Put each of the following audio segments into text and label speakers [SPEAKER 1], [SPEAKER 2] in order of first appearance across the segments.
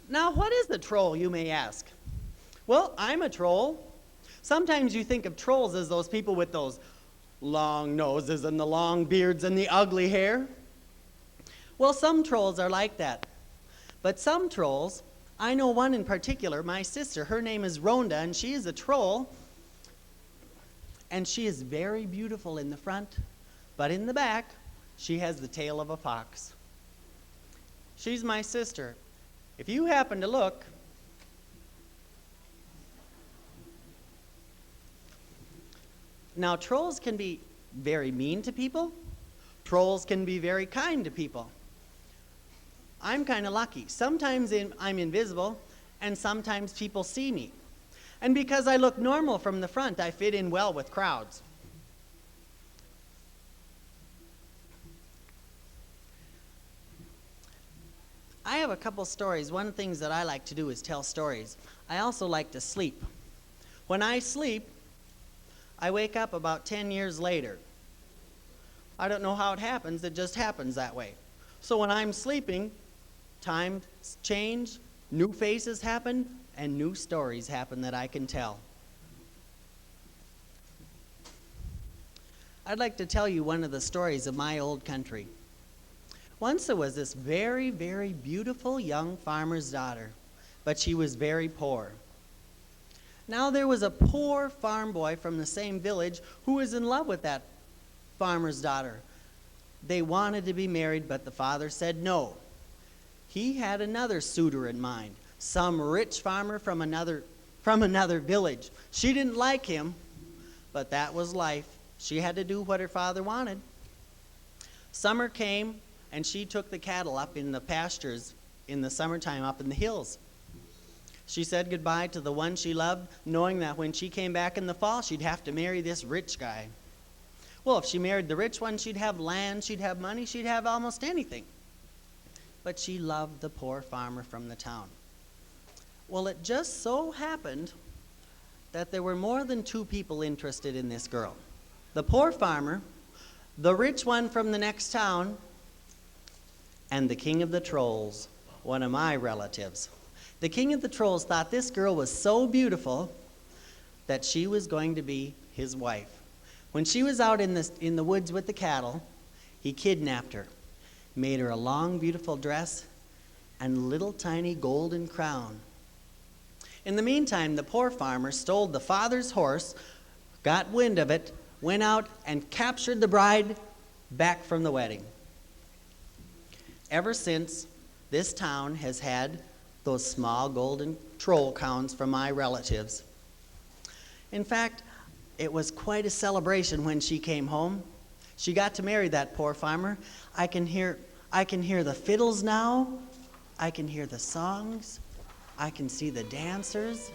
[SPEAKER 1] Now, what is a troll, you may ask? Well, I'm a troll. Sometimes you think of trolls as those people with those long noses and the long beards and the ugly hair. Well, some trolls are like that. But some trolls, I know one in particular, my sister, her name is Rhonda, and she is a troll. And she is very beautiful in the front, but in the back, she has the tail of a fox. She's my sister. If you happen to look, now trolls can be very mean to people. Trolls can be very kind to people. I'm kind of lucky. Sometimes I'm invisible, and sometimes people see me. And because I look normal from the front, I fit in well with crowds. I have a couple stories. One of the things that I like to do is tell stories. I also like to sleep. When I sleep, I wake up about 10 years later. I don't know how it happens, it just happens that way. So when I'm sleeping, times change, new faces happen, and new stories happen that I can tell. I'd like to tell you one of the stories of my old country. Once there was this very, very beautiful young farmer's daughter, but she was very poor. Now there was a poor farm boy from the same village who was in love with that farmer's daughter. They wanted to be married, but the father said no. He had another suitor in mind, some rich farmer from another village. She didn't like him, but that was life. She had to do what her father wanted. Summer came, and she took the cattle up in the pastures in the summertime up in the hills. She said goodbye to the one she loved, knowing that when she came back in the fall, she'd have to marry this rich guy. Well, if she married the rich one, she'd have land, she'd have money, she'd have almost anything. But she loved the poor farmer from the town. Well, it just so happened that there were more than two people interested in this girl. The poor farmer, the rich one from the next town, and the king of the trolls, one of my relatives. The king of the trolls thought this girl was so beautiful that she was going to be his wife. When she was out in the woods with the cattle, he kidnapped her, made her a long, beautiful dress and a little tiny golden crown. In the meantime, the poor farmer stole the father's horse, got wind of it, went out and captured the bride back from the wedding. Ever since, this town has had those small golden troll crowns from my relatives. In fact, it was quite a celebration when she came home. She got to marry that poor farmer. I can hear the fiddles now. I can hear the songs. I can see the dancers.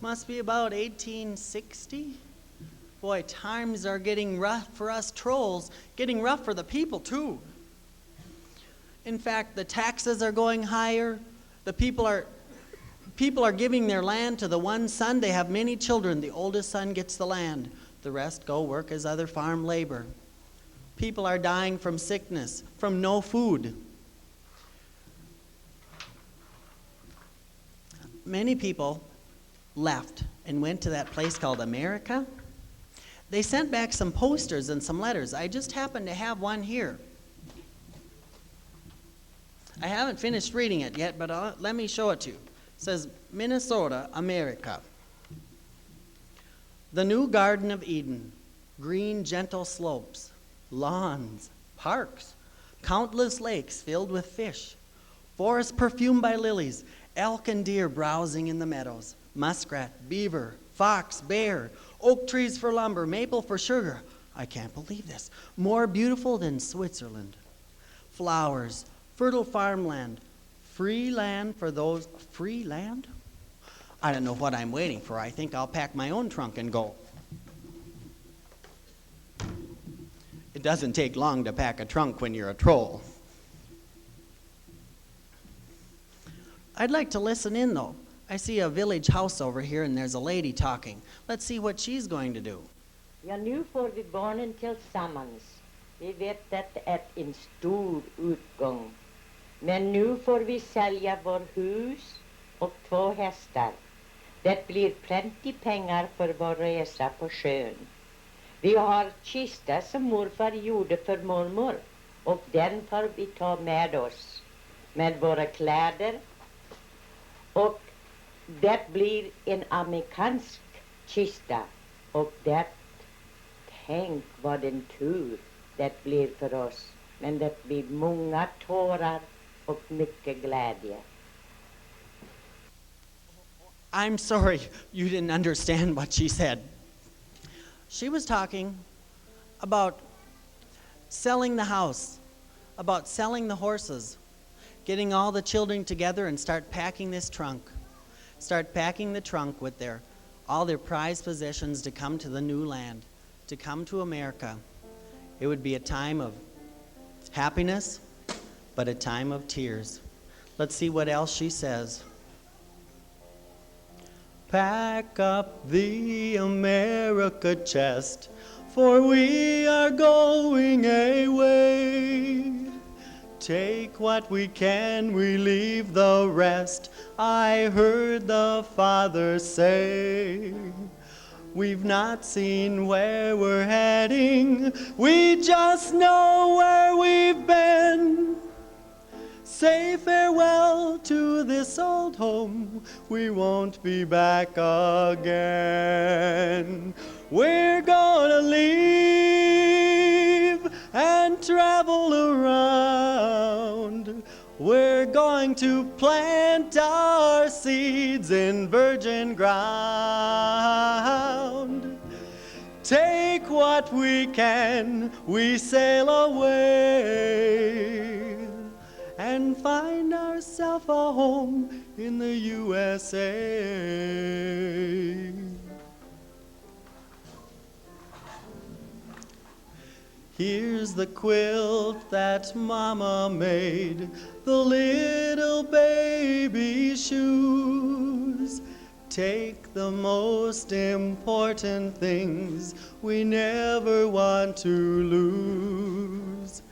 [SPEAKER 1] Must be about 1860. Boy, times are getting rough for us trolls, getting rough for the people too. In fact, the taxes are going higher. The people are giving their land to the one son. They have many children. The oldest son gets the land. The rest go work as other farm labor. People are dying from sickness, from no food. Many people left and went to that place called America. They sent back some posters and some letters. I just happen to have one here. I haven't finished reading it yet, but let me show it to you. It says, Minnesota, America. The new Garden of Eden, green, gentle slopes, lawns, parks, countless lakes filled with fish, forests perfumed by lilies, elk and deer browsing in the meadows, muskrat, beaver, fox, bear, oak trees for lumber, maple for sugar. I can't believe this. More beautiful than Switzerland. Flowers, fertile farmland, free land for those, free land? I don't know what I'm waiting for. I think I'll pack my own trunk and go. It doesn't take long to pack a trunk when you're a troll. I'd like to listen in though. I see a village house over here and there's a lady talking. Let's see what she's going to do.
[SPEAKER 2] Ja, nu får vi barnen tillsammans. Vi vet att det är en stor utgång. Men nu får vi sälja vår hus och 2 hästar. Det blir plenty pengar för vår resa på sjön. Vi har kista som morfar gjorde för mormor och den får vi ta med oss. Med våra kläder. Och det blir en amerikansk kista. Och det, tänk vad en tur det blir för oss. Men det blir många tårar och mycket glädje.
[SPEAKER 1] I'm sorry you didn't understand what she said. She was talking about selling the house, about selling the horses, getting all the children together and start packing this trunk. Start packing the trunk with all their prized possessions to come to the new land, to come to America. It would be a time of happiness, but a time of tears. Let's see what else she says. Pack up the America chest, for we are going away. Take what we can, we leave the rest, I heard the father say. We've not seen where we're heading, we just know where we've been. Say farewell to this old home, we won't be back again. We're gonna leave and travel around. We're going to plant our seeds in virgin ground. Take what we can, we sail away and find ourselves a home in the USA. Here's the quilt that Mama made, the little baby shoes. Take the most important things we never want to lose.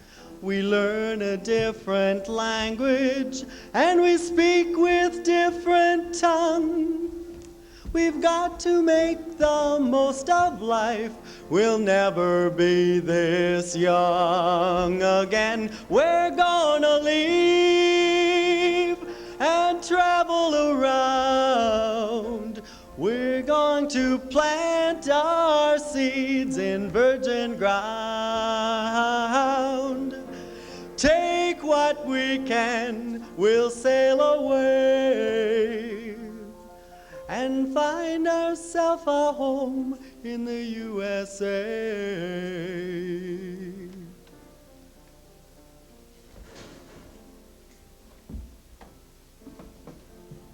[SPEAKER 1] We learn a different language and we speak with different tongue. We've got to make the most of life. We'll never be this young again. We're gonna leave and travel around. We're going to plant our seeds in virgin ground. Take what we can, we'll sail away and find ourselves a home in the USA.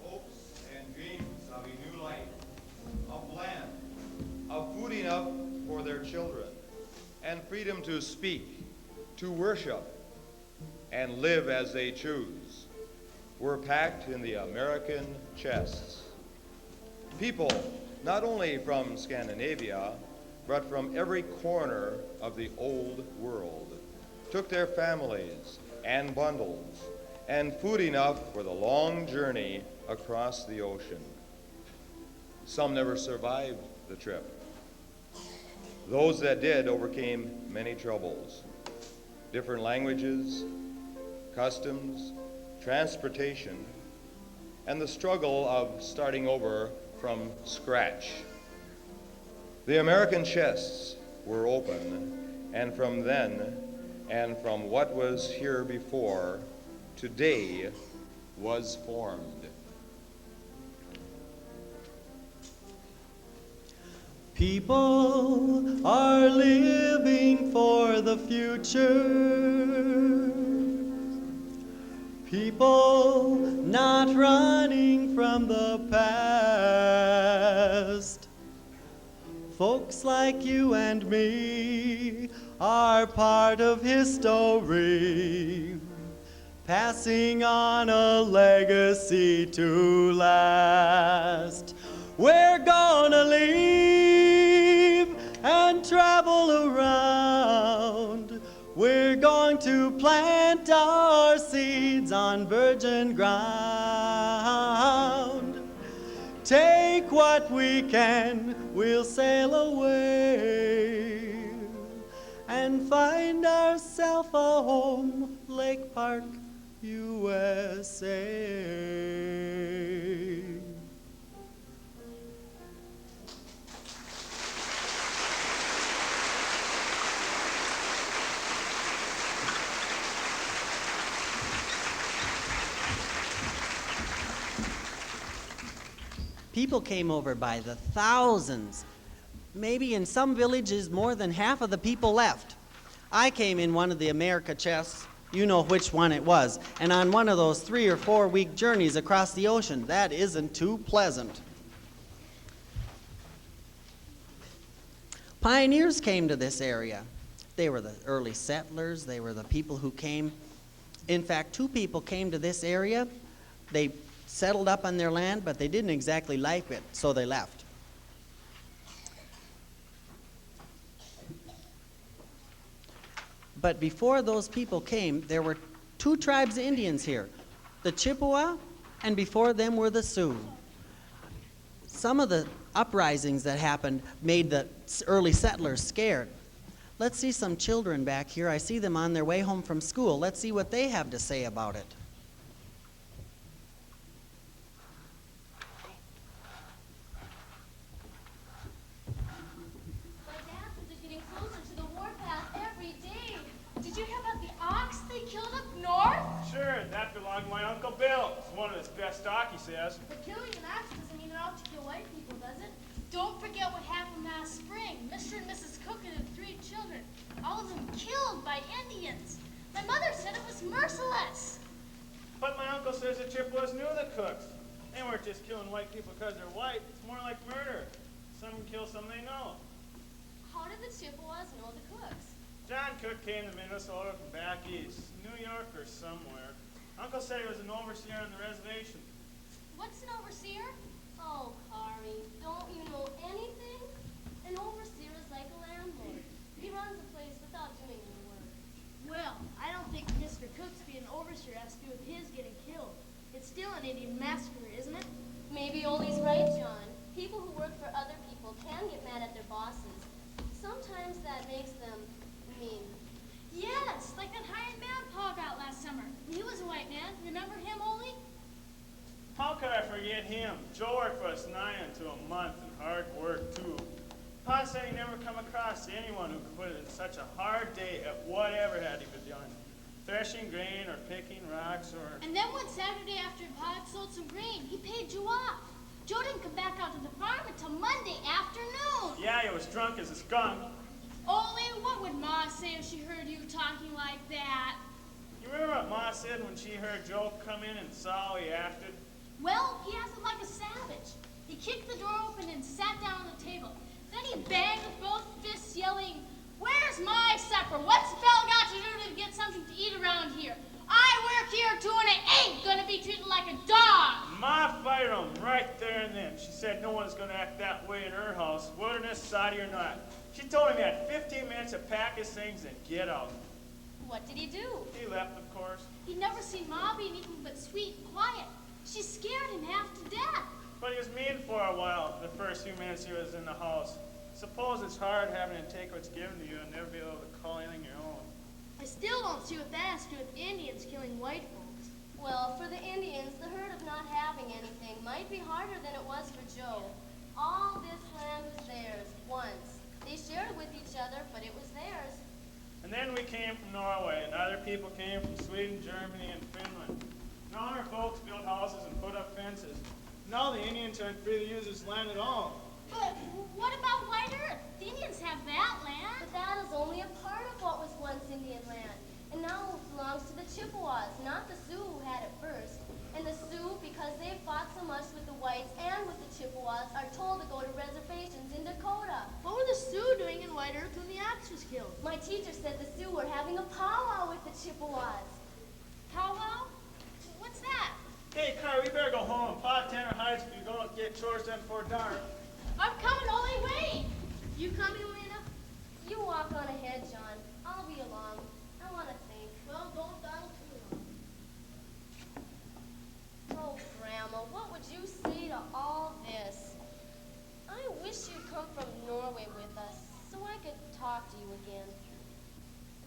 [SPEAKER 3] Hopes and dreams of a new life freedom to speak, to worship, and live as they choose were packed in the American chests. People, not only from Scandinavia, but from every corner of the old world, took their families and bundles and food enough for the long journey across the ocean. Some never survived the trip. Those that did overcame many troubles. Different languages, customs, transportation, and the struggle of starting over from scratch. The American chests were open, and from then, and from what was here before, today was formed.
[SPEAKER 1] People are living for the future. People not running from the past. Folks like you and me are part of history, passing on a legacy to last. We're gonna leave and travel around. We're going to plant our seeds on virgin ground. Take what we can, we'll sail away and find ourselves a home, Lake Park, USA. People came over by the thousands. Maybe in some villages, more than half of the people left. I came in one of the America chests. You know which one it was. And on one of those 3 or 4 week journeys across the ocean, that isn't too pleasant. Pioneers came to this area. They were the early settlers. They were the people who came. In fact, 2 people came to this area. They settled up on their land, but they didn't exactly like it, so they left. But before those people came, there were 2 tribes of Indians here, the Chippewa, and before them were the Sioux. Some of the uprisings that happened made the early settlers scared. Let's see some children back here. I see them on their way home from school. Let's see what they have to say about it.
[SPEAKER 4] That belonged to my Uncle Bill. It's one of his best stock, he says.
[SPEAKER 5] But killing an ox doesn't mean it ought to kill white people, does it? Don't forget what happened last spring. Mr. and Mrs. Cook and 3 children, all of them killed by Indians. My mother said it was merciless.
[SPEAKER 4] But my uncle says the Chippewas knew the Cooks. They weren't just killing white people because they're white. It's more like murder. Some kill some they know.
[SPEAKER 5] How did the Chippewas know the Cooks?
[SPEAKER 4] John Cook came to Minnesota from back east, New York or somewhere. Uncle said he was an overseer on the reservation.
[SPEAKER 5] What's an overseer? Oh, Kari, don't you know anything? An overseer is like a landlord. He runs a place without doing any work.
[SPEAKER 6] Well, I don't think Mr. Cook's being an overseer has to do with his getting killed. It's still an Indian massacre, isn't it?
[SPEAKER 5] Maybe Ole's right, John. People who work for other people can get mad at their bosses. Sometimes that makes them mean. Yes, like that hired man Paul got last summer. He was a white man. Remember him, Ole?
[SPEAKER 4] How could I forget him? Joe worked for us nigh into a month and hard work, too. Pa said he never come across anyone who could put in such a hard day at whatever had he been doing. Threshing grain or picking rocks or...
[SPEAKER 5] And then one Saturday after Pa had sold some grain, he paid Joe off. Joe didn't come back out to the farm until Monday afternoon.
[SPEAKER 4] Yeah, he was drunk as a skunk.
[SPEAKER 5] Ole, what would Ma say if she heard you talking like that?
[SPEAKER 4] You remember what Ma said when she heard Joe come in and saw how he acted?
[SPEAKER 5] Well, he acted like a savage. He kicked the door open and sat down on the table. Then he banged with both fists, yelling,
[SPEAKER 6] Where's my supper? What's the fella got to do to get something to eat around here? I work here too, and I ain't gonna be treated like a dog.
[SPEAKER 4] Ma fired him right there and then. She said no one's going to act that way in her house, wilderness, soddy or not. She told him he had 15 minutes to pack his things and get out.
[SPEAKER 5] What did he do?
[SPEAKER 4] He left, of course.
[SPEAKER 6] He'd never seen Ma be anything but sweet and quiet. She scared him half to death.
[SPEAKER 4] But he was mean for a while, the first few minutes he was in the house. Suppose it's hard having to take what's given to you and never be able to call anything your own.
[SPEAKER 6] I still don't see what that has to do with Indians killing white folks.
[SPEAKER 5] Well, for the Indians, the hurt of not having anything might be harder than it was for Joe. All this land was theirs, once. They shared it with each other, but it was theirs.
[SPEAKER 4] And then we came from Norway, and other people came from Sweden, Germany, and Finland. And all our folks built houses and put up fences. Now the Indians aren't free to use this land at all.
[SPEAKER 6] But what about White Earth? The Indians have that land.
[SPEAKER 5] But that is only a part of what was once Indian land. And now it belongs to the Chippewas, not the Sioux who had it first. And the Sioux, because they fought so much with the whites and with the Chippewas, are told to go to reservations in Dakota.
[SPEAKER 6] What were the Sioux doing in White Earth when the axe was killed?
[SPEAKER 5] My teacher said the Sioux were having a powwow with the Chippewas.
[SPEAKER 6] Powwow? What's that?
[SPEAKER 4] Hey, Carl, we better go home. Pa Tanner hides if you don't get chores done before dark.
[SPEAKER 6] I'm coming, only wait. You coming, Lena?
[SPEAKER 5] You walk on ahead, John. I'll be along. I want to think.
[SPEAKER 6] Well, don't dawdle too long.
[SPEAKER 5] Oh, Grandma, what would you say to all this? I wish you'd come from Norway with us so I could talk to you again.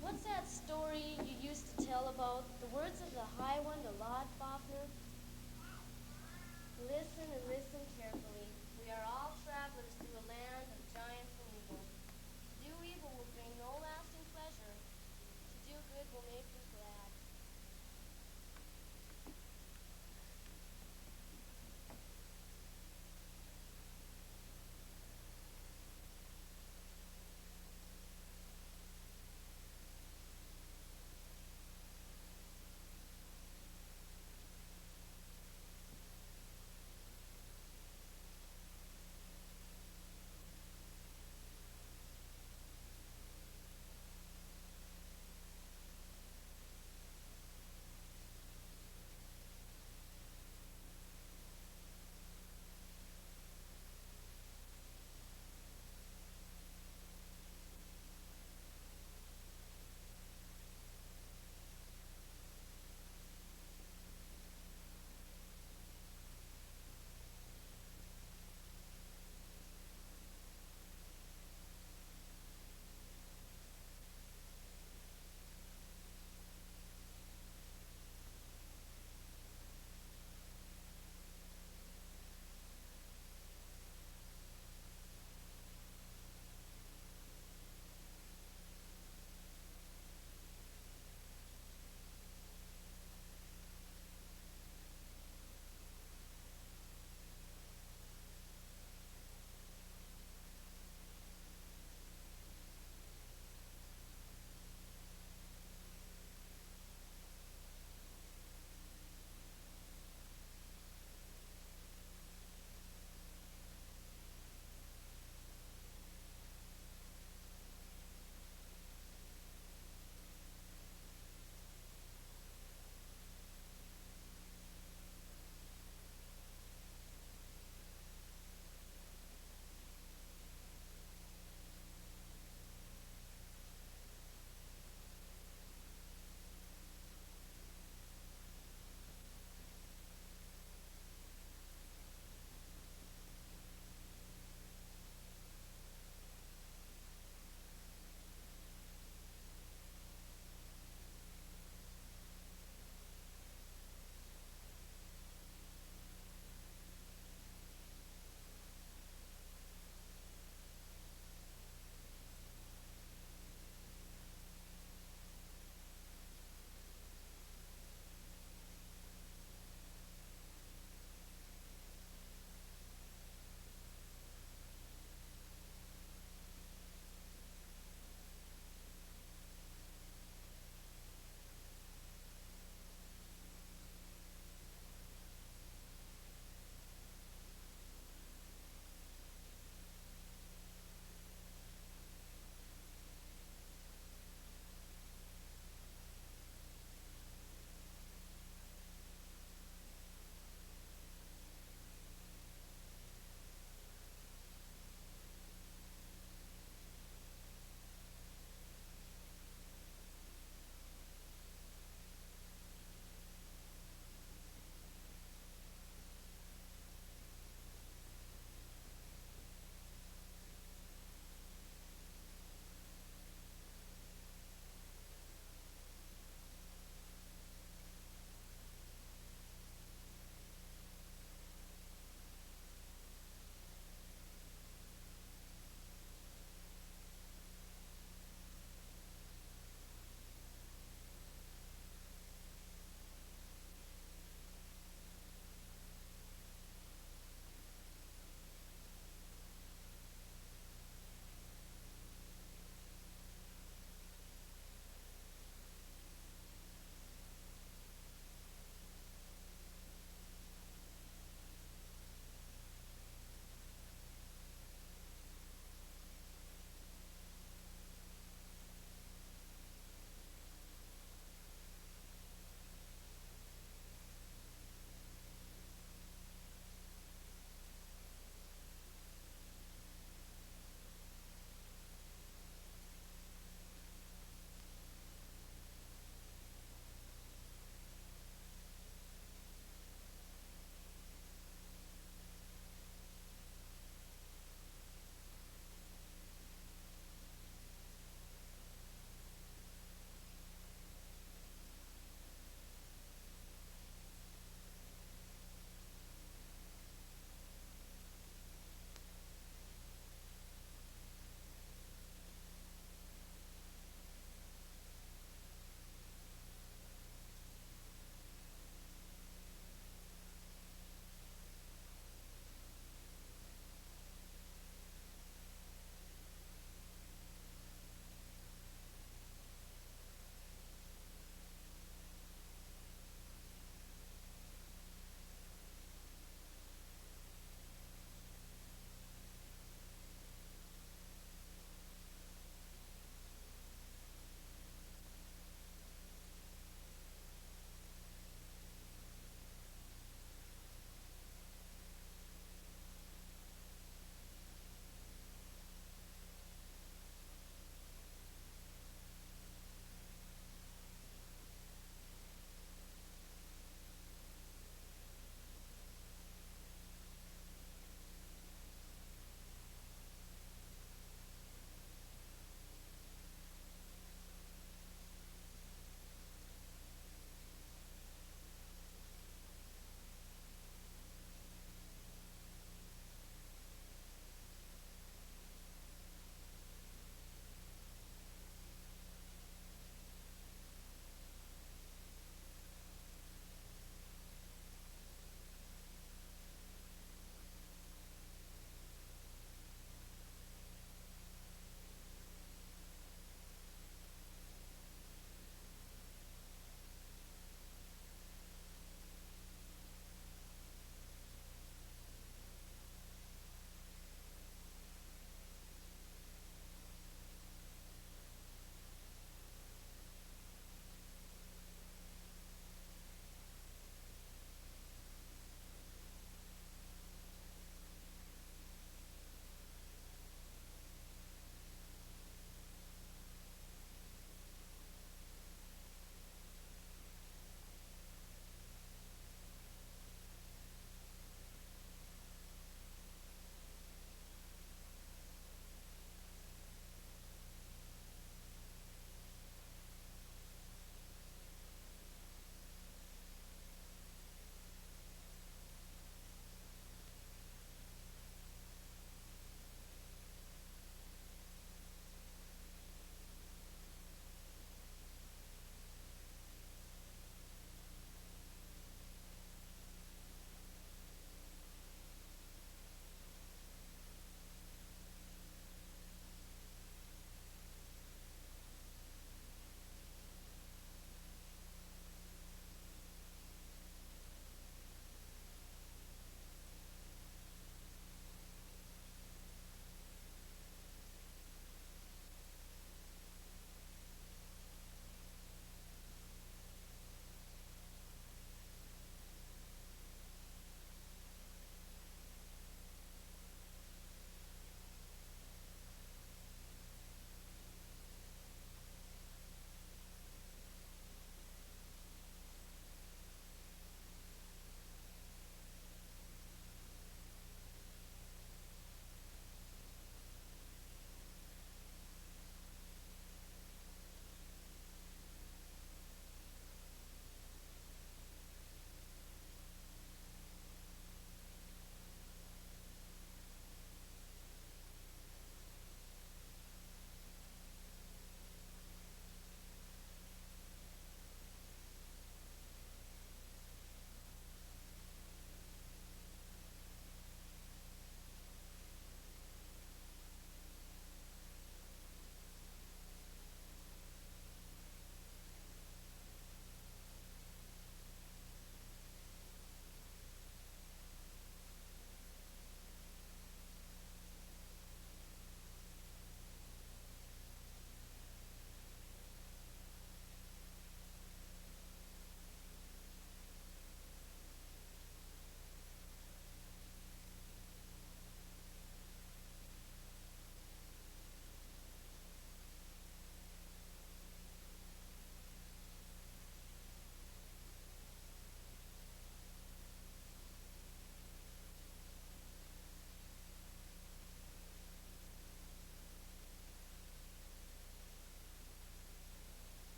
[SPEAKER 5] What's that story you used to tell about the words of the High One to Lodfafner? Listen and listen carefully. We are all travelers through a land of giants and evil. To do evil will bring no lasting pleasure. To do good will make you glad.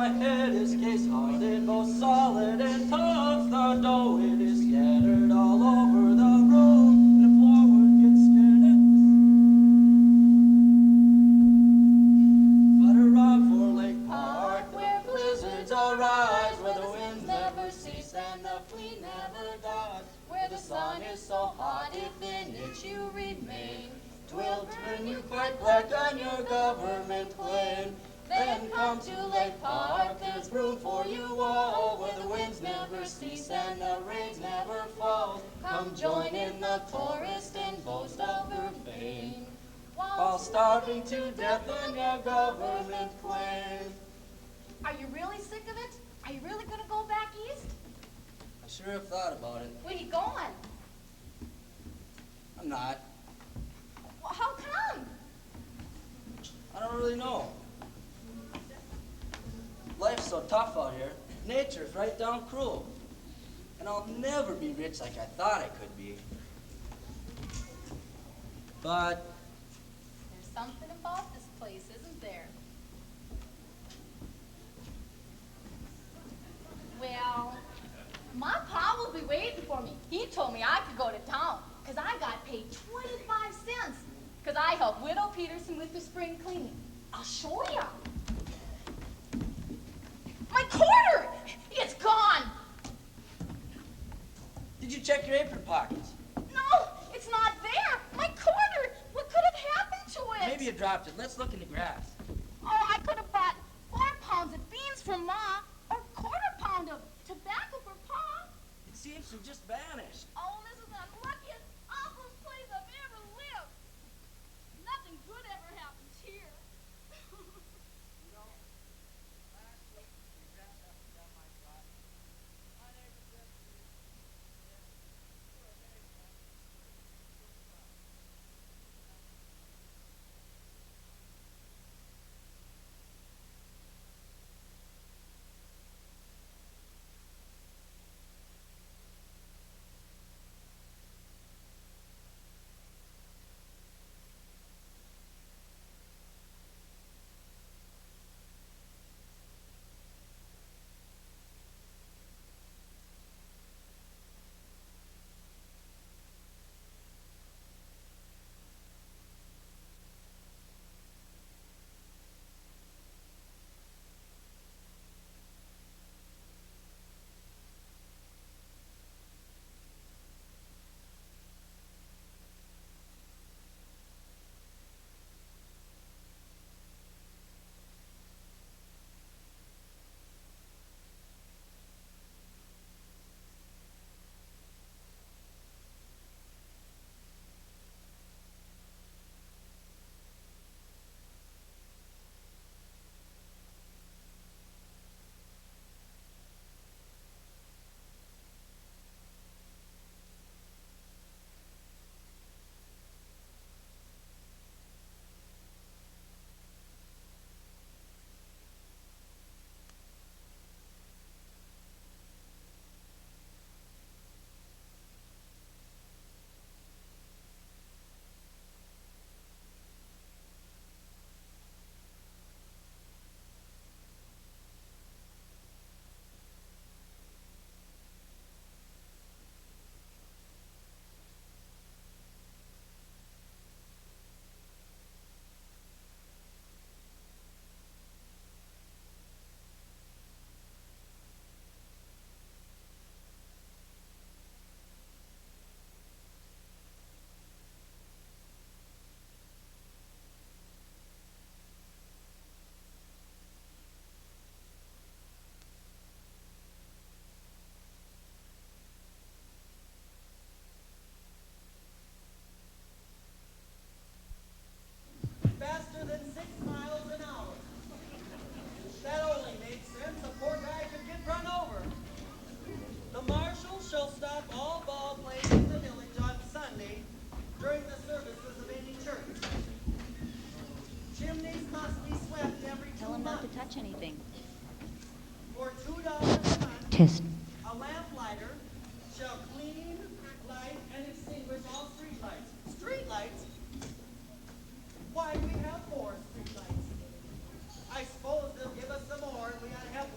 [SPEAKER 7] my head is case-hearted, both solid and tough. The dough, it is scattered all over the room, and the floor would get scared at but hurrah for Lake Park, where blizzards arise, where the winds never cease and the fleet never dies, where the sun is so hot if in it you remain, 'twill turn you quite black on your government plane. Then come to Lake Park, there's room for you all, where the winds never cease and the rains never fall. Come join in the tourist and boast of your fame, while starving to death on your government claim.
[SPEAKER 6] Are you really sick of it? Are you really going to go back east?
[SPEAKER 7] I sure have thought about it.
[SPEAKER 6] Where are you going?
[SPEAKER 7] I'm not.
[SPEAKER 6] Well, how come?
[SPEAKER 7] I don't really know. Life's so tough out here. Nature's right down cruel. And I'll never be rich like I thought I could be. But
[SPEAKER 6] There's something about this place, isn't there? Well, my pa will be waiting for me. He told me I could go to town, because I got paid 25 cents, because I helped Widow Peterson with the spring cleaning. I'll show ya. My quarter! It's gone!
[SPEAKER 7] did you check your apron pockets?
[SPEAKER 6] No, it's not there! My quarter! What could have happened to it?
[SPEAKER 7] Maybe you dropped it. Let's look in the grass.
[SPEAKER 6] Oh, I could have bought 4 pounds of beans for Ma, or quarter pound of tobacco for Pa.
[SPEAKER 7] It seems to have just vanished.
[SPEAKER 6] Oh, this is the unluckiest, awfulest place I've ever lived. Nothing good ever happens here.
[SPEAKER 1] Faster than 6 miles an hour. That only makes sense. A poor guy could get run over. The marshal shall stop all ball playing in the village on Sunday during the services of any church. Chimneys must be swept every 2
[SPEAKER 8] Tell him not
[SPEAKER 1] months.
[SPEAKER 8] to touch anything.
[SPEAKER 1] For $2 a month,
[SPEAKER 8] Test.
[SPEAKER 1] a lamplighter shall clean, light, and extinguish all streetlights. Streetlights? Why, we have 4 streetlights. I suppose they'll give us some more, and we gotta have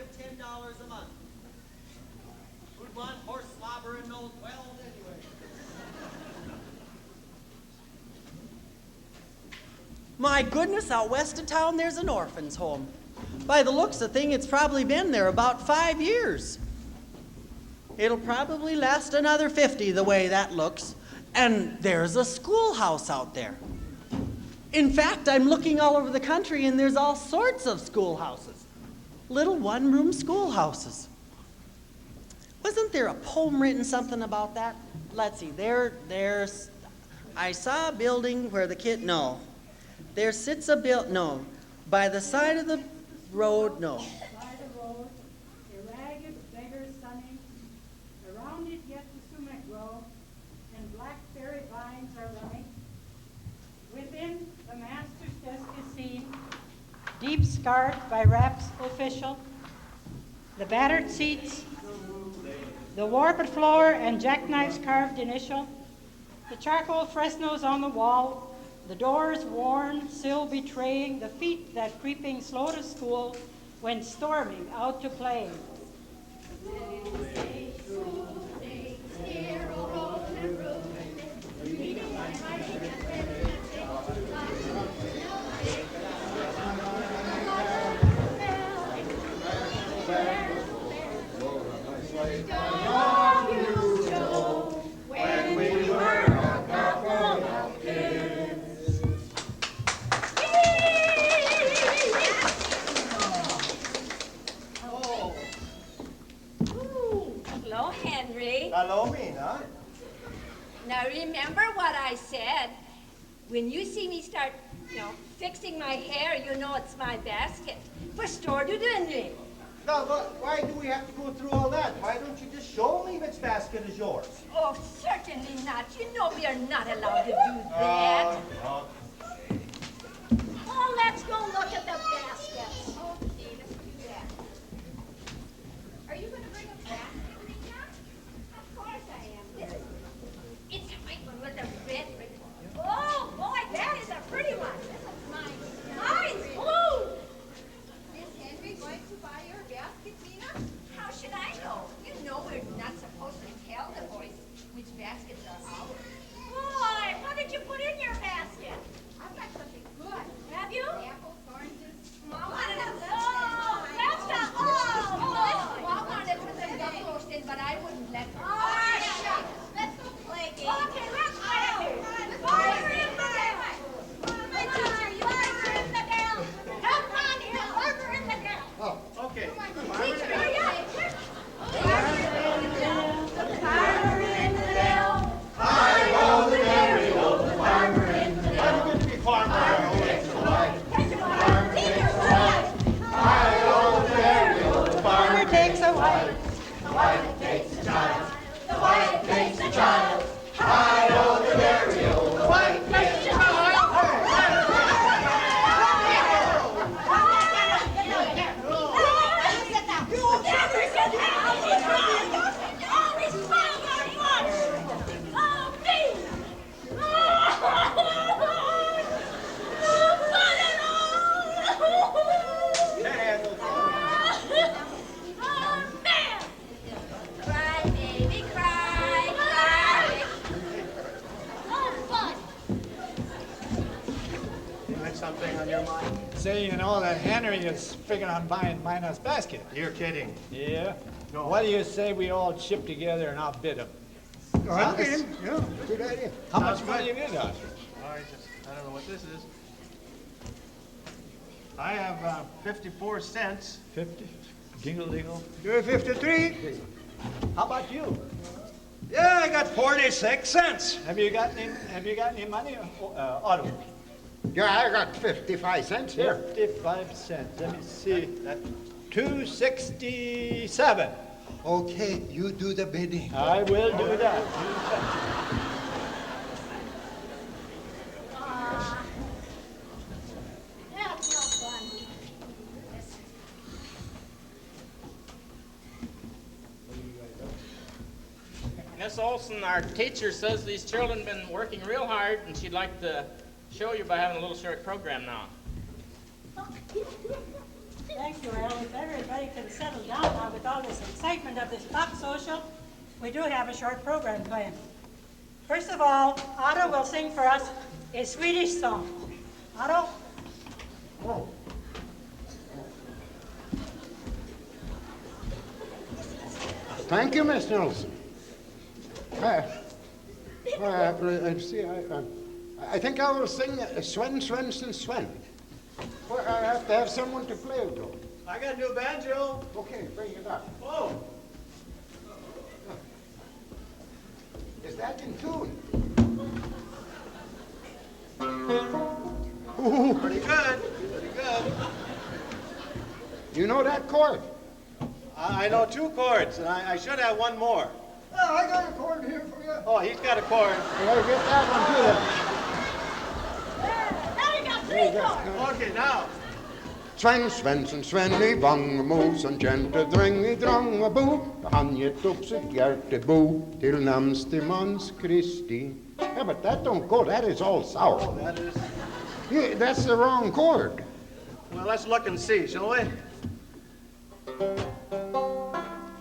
[SPEAKER 1] give $10 a month. Who'd want horse slobber in those wells anyway? My goodness, out west of town there's an orphan's home. By the looks of thing, it's probably been there about 5 years. It'll probably last another 50 the way that looks. And there's a schoolhouse out there. In fact, I'm looking all over the country and there's all sorts of schoolhouses. Little one-room schoolhouses. Wasn't there a poem written something about that? Let's see, I saw a building where the kid, no. There sits a no. By the side of the road, no.
[SPEAKER 8] By the road, a ragged beggar sunning, around it yet the sumac grow, and blackberry vines are running. Within, the master's desk is seen, deep scarred by raps official, the battered seats, the warped floor and jackknife's carved initial, the charcoal frescoes on the wall, the doors worn, still betraying the feet that creeping slow to school when storming out to play.
[SPEAKER 9] Hello, Henry.
[SPEAKER 10] Hello, Mina.
[SPEAKER 9] Now remember what I said. When you see me start, fixing my hair, you know it's my basket. Förstår du det nu?
[SPEAKER 10] No, but why do we have to go through all that? Why don't you just show me which basket is yours?
[SPEAKER 9] Oh, certainly not. You know we are not allowed to do that. Oh, let's go look at the baskets. Okay, let's do that. Are you going to bring a basket, Rita? Of course I am. It's a white one with a red ribbon. Oh, boy, that is a pretty one. This is mine. Mine's blue.
[SPEAKER 11] Is Henry going to buy your basket, Mina?
[SPEAKER 9] How should I know? You know we're not supposed to tell the boys which baskets are ours. Boy, what did you put in your basket?
[SPEAKER 11] I've got something good.
[SPEAKER 9] Have you?
[SPEAKER 11] Apples, oranges,
[SPEAKER 9] Small one. Oh, that's the small one that was in the roasted, but I wouldn't let her.
[SPEAKER 11] Oh, shucks. Let's go play a game.
[SPEAKER 9] Okay, let's play. Fire in the dell.
[SPEAKER 11] My teacher, you
[SPEAKER 9] Fire in the dell. Come on here, fire in the dell.
[SPEAKER 10] Oh, okay.
[SPEAKER 9] Teacher, hurry up.
[SPEAKER 10] I'm going to be farmer.
[SPEAKER 8] Farmer takes a wife.
[SPEAKER 9] Cry, baby, cry, cry. Oh, fun.
[SPEAKER 10] Got something on your mind?
[SPEAKER 12] Say, that Henry is figuring on buying Mina's basket.
[SPEAKER 10] You're kidding.
[SPEAKER 12] Yeah?
[SPEAKER 10] No.
[SPEAKER 12] What do you say we all chip together and outbid him?
[SPEAKER 10] I'll get him. Yeah, good idea.
[SPEAKER 12] How much money have you got?
[SPEAKER 10] I don't know what this is. I have 54 cents.
[SPEAKER 12] 50? Dingle dingle.
[SPEAKER 10] You're 53.
[SPEAKER 12] How about you?
[SPEAKER 10] Yeah, I got 46 cents.
[SPEAKER 12] Have you got any money, Otto?
[SPEAKER 13] Yeah, I got 55 cents here.
[SPEAKER 12] 55 cents. Let me see. 267.
[SPEAKER 13] Okay, you do the bidding.
[SPEAKER 12] I will do that.
[SPEAKER 9] That's no fun.
[SPEAKER 14] Miss Olson, our teacher says these children have been working real hard, and she'd like to show you by having a little short program now.
[SPEAKER 8] Thank you, Al. If everybody can settle down now with all this excitement of this pop social, we do have a short program planned. First of all, Otto will sing for us a Swedish song. Otto?
[SPEAKER 13] Oh. Thank you, Miss Nelson. I think I will sing Sven Svensson Sven. Well, I have to have someone to play it though.
[SPEAKER 10] I got a new banjo.
[SPEAKER 13] Okay, bring it up.
[SPEAKER 10] Oh.
[SPEAKER 13] Is that in tune?
[SPEAKER 10] Pretty good. Pretty good.
[SPEAKER 13] You know that chord?
[SPEAKER 10] I know 2 chords, and I should have one more.
[SPEAKER 13] Oh, I got a chord here for you.
[SPEAKER 10] Oh, he's got a chord.
[SPEAKER 13] I gotta get that one too then.
[SPEAKER 8] Now you got 3 chords.
[SPEAKER 10] Okay, now.
[SPEAKER 13] Sven Svensson, Sven i Vangmo, som kjente dreng I Drangebo. Han gett upp sitt hjärtebo till namnstimans Kristi. Yeah, but that don't go. That is all sour.
[SPEAKER 10] Oh, that is.
[SPEAKER 13] Yeah, that's the wrong chord.
[SPEAKER 10] Well, let's look and see, shall we? There.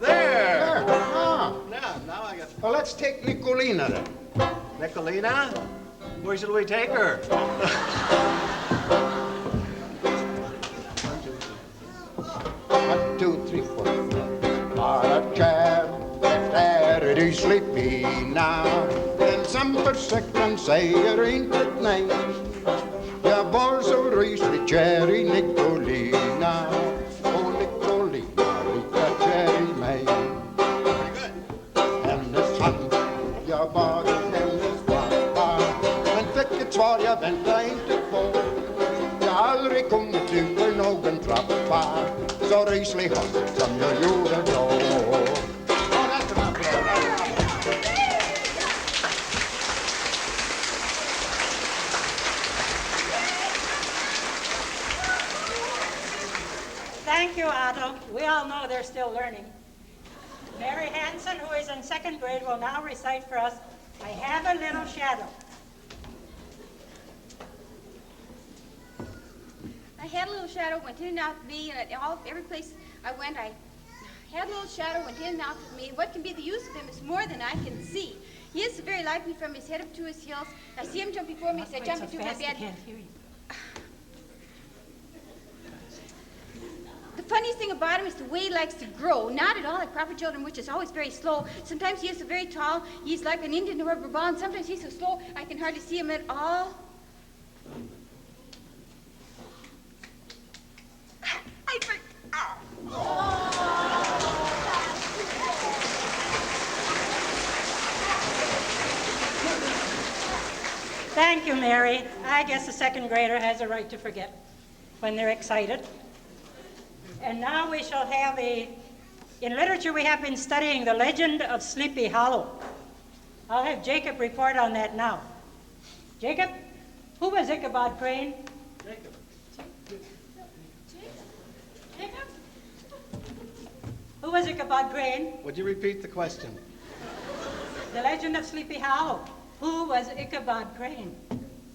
[SPEAKER 13] There. Ah.
[SPEAKER 10] Now I got.
[SPEAKER 13] Well, let's take Nicolina then.
[SPEAKER 10] Nicolina? Where should we take her?
[SPEAKER 13] 1, 2, 3, 4. Bara kär, efter du Slipina. Den som försäkran säger inte nej. Jag var så rysligt kär I Nicolina. Och Nicolina lika kär I mig. Hennes hand, jag bad hennes pappa. Men fick ett svar jag väntade inte på. Jag aldrig kommit ut för någon trappa. Så ryslig hand som jag gjorde då.
[SPEAKER 8] Thank you, Otto. We all know they're still learning. Mary Hansen, who is in 2nd grade, will now recite for us, I Have a Little Shadow.
[SPEAKER 11] I had a little shadow went in and out of me, and every place I went, I had a little shadow went in and out of me. What can be the use of him is more than I can see. He is very like me from his head up to his heels. I see him jump before me as I jump into my bed.
[SPEAKER 8] I can't hear you.
[SPEAKER 11] The funniest thing about him is the way he likes to grow. Not at all like proper children, which is always very slow. Sometimes he is so very tall, he's like an Indian rubber ball, and sometimes he's so slow, I can hardly see him at all.
[SPEAKER 8] Thank you, Mary. I guess a 2nd grader has a right to forget when they're excited. And now we shall have in literature we have been studying the legend of Sleepy Hollow. I'll have Jacob report on that now. Jacob, who was Ichabod Crane?
[SPEAKER 10] Jacob.
[SPEAKER 8] Jacob? Who was Ichabod Crane?
[SPEAKER 10] Would you repeat the question?
[SPEAKER 8] The legend of Sleepy Hollow. Who was Ichabod Crane?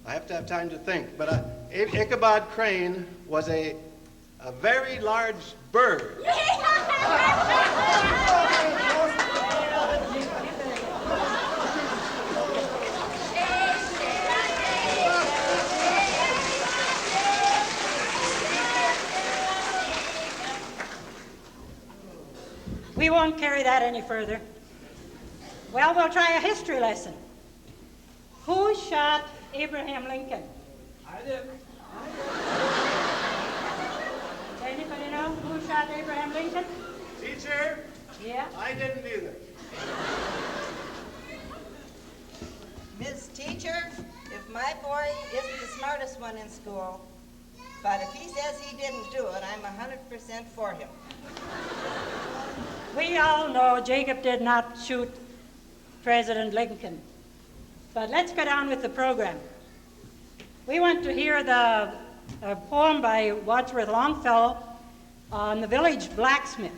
[SPEAKER 10] I have to have time to think, but Ichabod Crane was a very large bird.
[SPEAKER 8] We won't carry that any further. Well, we'll try a history lesson. Who shot Abraham Lincoln?
[SPEAKER 10] I did.
[SPEAKER 8] Anybody know who shot Abraham Lincoln?
[SPEAKER 10] Teacher?
[SPEAKER 8] Yeah?
[SPEAKER 10] I didn't either.
[SPEAKER 15] Miss Teacher, if my boy isn't the smartest one in school, but if he says he didn't do it, I'm 100% for him.
[SPEAKER 8] We all know Jacob did not shoot President Lincoln. But let's go down with the program. We want to hear the poem by Wadsworth Longfellow on the village blacksmith.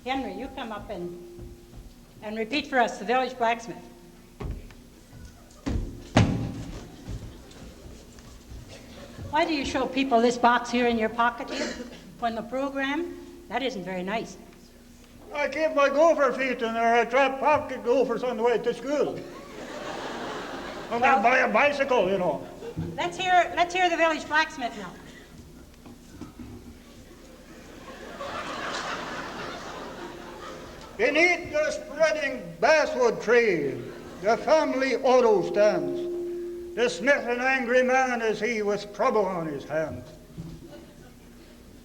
[SPEAKER 8] Henry, you come up and repeat for us the village blacksmith. Why do you show people this box here in your pocket here? When the program, that isn't very nice.
[SPEAKER 12] I keep my gopher feet in there. I trap pocket gophers on the way to school. I'm going to buy a bicycle, you know.
[SPEAKER 8] Let's hear the village blacksmith now.
[SPEAKER 12] Beneath the spreading basswood tree, the family auto stands. The smith an angry man is he with trouble on his hands.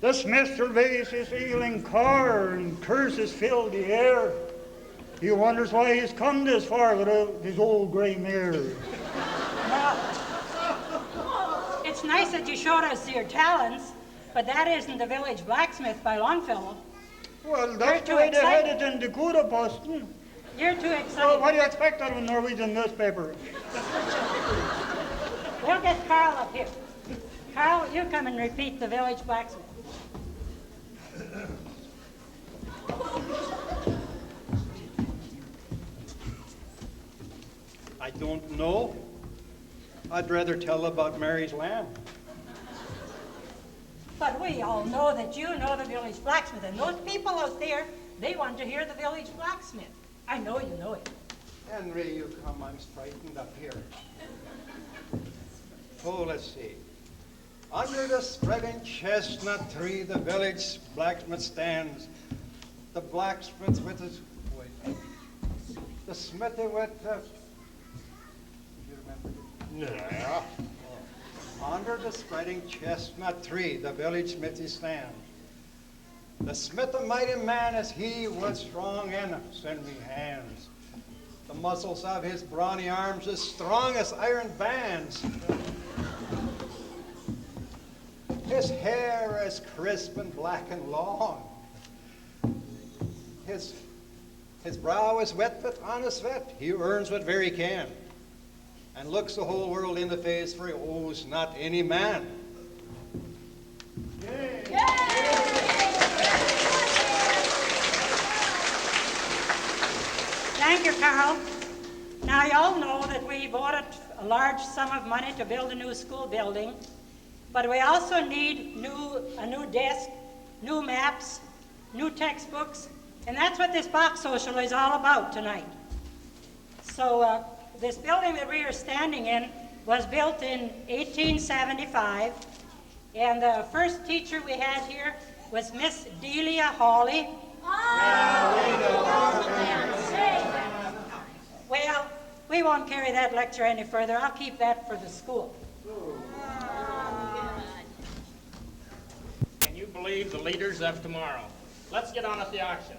[SPEAKER 12] The smith surveys his ailing car and curses fill the air. He wonders why he's come this far without his old gray mare.
[SPEAKER 8] Well, it's nice that you showed us your talents, but that isn't the village blacksmith by Longfellow.
[SPEAKER 12] Well, that's the way they had it in Dakota Posten.
[SPEAKER 8] You're too excited.
[SPEAKER 12] Well, what do you expect out of a Norwegian newspaper?
[SPEAKER 8] We'll get Carl up here. Carl, you come and repeat the village blacksmith.
[SPEAKER 10] I don't know. I'd rather tell about Mary's lamb.
[SPEAKER 8] But we all know that you know the village blacksmith, and those people out there, they want to hear the village blacksmith. I know you know it.
[SPEAKER 10] Henry, you come, I'm frightened up here. Oh, let's see. Under the spreading chestnut tree, the village blacksmith stands. The blacksmith with his, wait, the smithy with the, you remember? Yeah. Oh. Under the spreading chestnut tree, the village smithy stands. The smith a mighty man as he was strong and sinewy hands. The muscles of his brawny arms as strong as iron bands. His hair as crisp and black and long. His brow is wet with honest sweat. He earns what very can, and looks the whole world in the face, for he owes not any man. Yay. Yay.
[SPEAKER 8] Thank you, Carl. Now, you all know that we voted a large sum of money to build a new school building, but we also need a new desk, new maps, new textbooks, and that's what this box social is all about tonight. So this building that we are standing in was built in 1875, and the first teacher we had here was Miss Delia Hawley. Well, we won't carry that lecture any further. I'll keep that for the school.
[SPEAKER 14] Can you believe the leaders of tomorrow? Let's get on at the auction.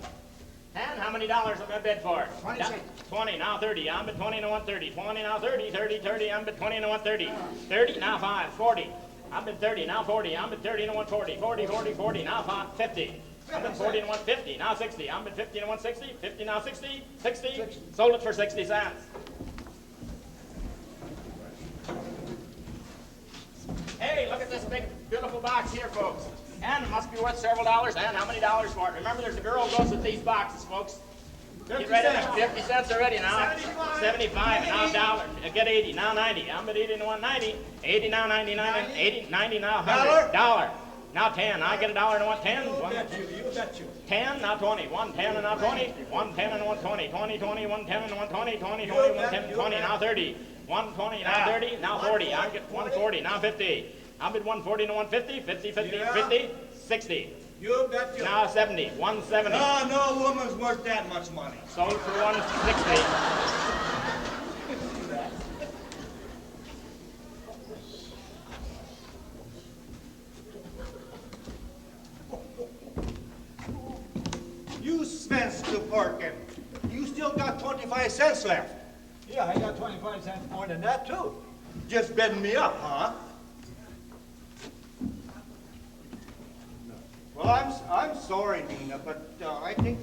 [SPEAKER 14] And how many dollars am I bid for?
[SPEAKER 12] 20 cents.
[SPEAKER 14] 20, now 30. I'm bid 20 to 130. 20, now 30. 30, 30. I'm bid 20 to 130. 30, now 5. 40. I'm bid 30, now 40. I'm bid 30 to 140. 40, 40, 40. Now 5, 50. I'm bid 40 to 150. Now 60. I'm bid 50 to 160. 50, now 60. 60. Sold it for 60 cents. Hey, look at this big, beautiful box here, folks. And it must be worth several dollars. And how many dollars for it? Remember, there's a girl who goes with these boxes, folks. Get ready. 50 cents already now. 75. Now a dollar. Get 80. Now 90. I'm at 80 to 190. 80 now 99. 80, 90 now 100. Dollar. Now 10. I get a dollar to 110.
[SPEAKER 12] You bet you.
[SPEAKER 14] 10, now 20. 110 and now 20. 110 and 120. 20, 20, 110 and 120. 20, 20, 110, 20. Now 30. 120, now 30. Now 40. I get 140. Now 50. I'm at 140 to 150. 50, 50, 50. 60.
[SPEAKER 16] You bet you.
[SPEAKER 14] Now 70. 170.
[SPEAKER 16] No woman's worth that much money.
[SPEAKER 14] Sold for 160.
[SPEAKER 16] You Svenska Parkin, you still got 25 cents left.
[SPEAKER 12] Yeah, I got 25 cents more than that, too.
[SPEAKER 16] Just bidding me up, huh? Well, I'm sorry, Nina, but I think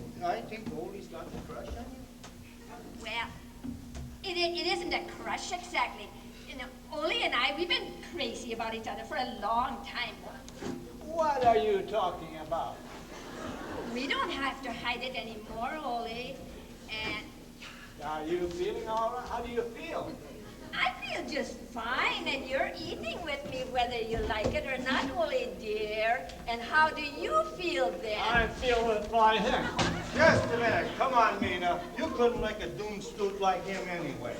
[SPEAKER 16] Goldie's got the crush on you.
[SPEAKER 9] Well, it isn't a crush exactly. You know, Ole and I, we've been crazy about each other for a long time.
[SPEAKER 12] What are you talking about?
[SPEAKER 9] We don't have to hide it anymore, Ole. And
[SPEAKER 12] Are you feeling all right? How do you feel?
[SPEAKER 9] I feel just fine, and you're eating with me whether you like it or not, Ole dear.
[SPEAKER 6] there. And how do you feel then?
[SPEAKER 16] I'm feeling fine. Just a minute. Come on, Mina. You couldn't make a doomstoot like him anyway.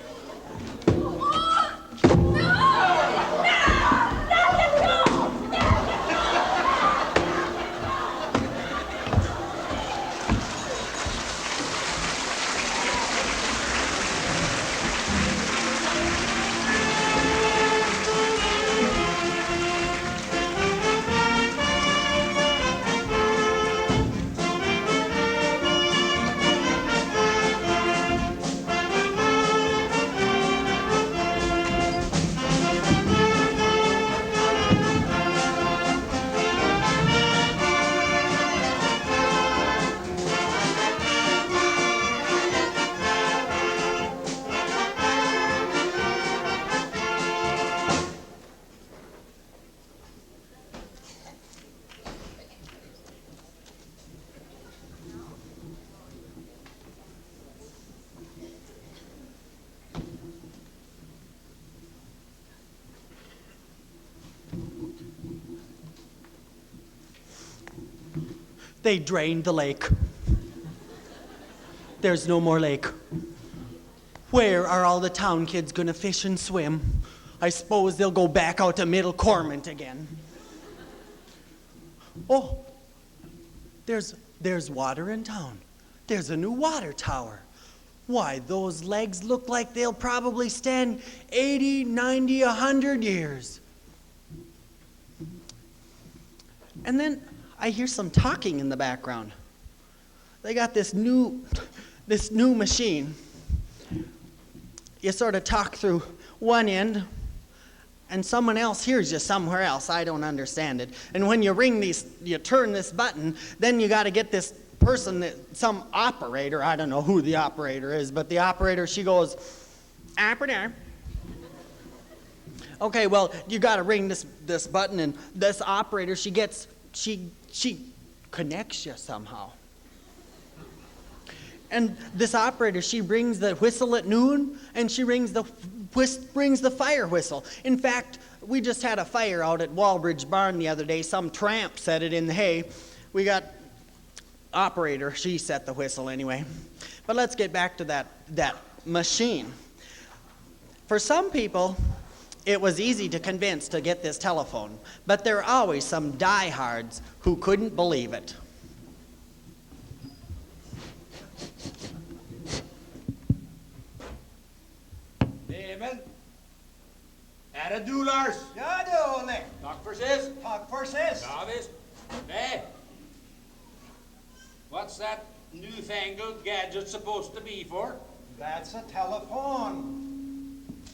[SPEAKER 1] They drained the lake. There's no more lake. Where are all the town kids gonna fish and swim? I suppose they'll go back out to Middle Cormant again. Oh, there's water in town. There's a new water tower. Why, those legs look like they'll probably stand 80, 90, 100 years. And then I hear some talking in the background. They got this new machine. You sort of talk through one end, and someone else hears you somewhere else. I don't understand it. And when you you turn this button, then you got to get this person, some operator. I don't know who the operator is, but the operator, she goes, operator. Okay, well, you got to ring this button, and this operator, she connects you somehow. And this operator, she rings the whistle at noon, and she rings the fire whistle. In fact, we just had a fire out at Walbridge Barn the other day. Some tramp set it in the hay. We got operator, she set the whistle anyway. But let's get back to that machine. For some people, it was easy to convince to get this telephone, but there are always some diehards who couldn't believe it.
[SPEAKER 17] Amen. Är det du, Lars?
[SPEAKER 16] Ja du, Olle.
[SPEAKER 17] Tack för sist.
[SPEAKER 16] Tack för sist.
[SPEAKER 17] Ja, visst. Hey, what's that newfangled gadget supposed to be for?
[SPEAKER 10] That's a telephone.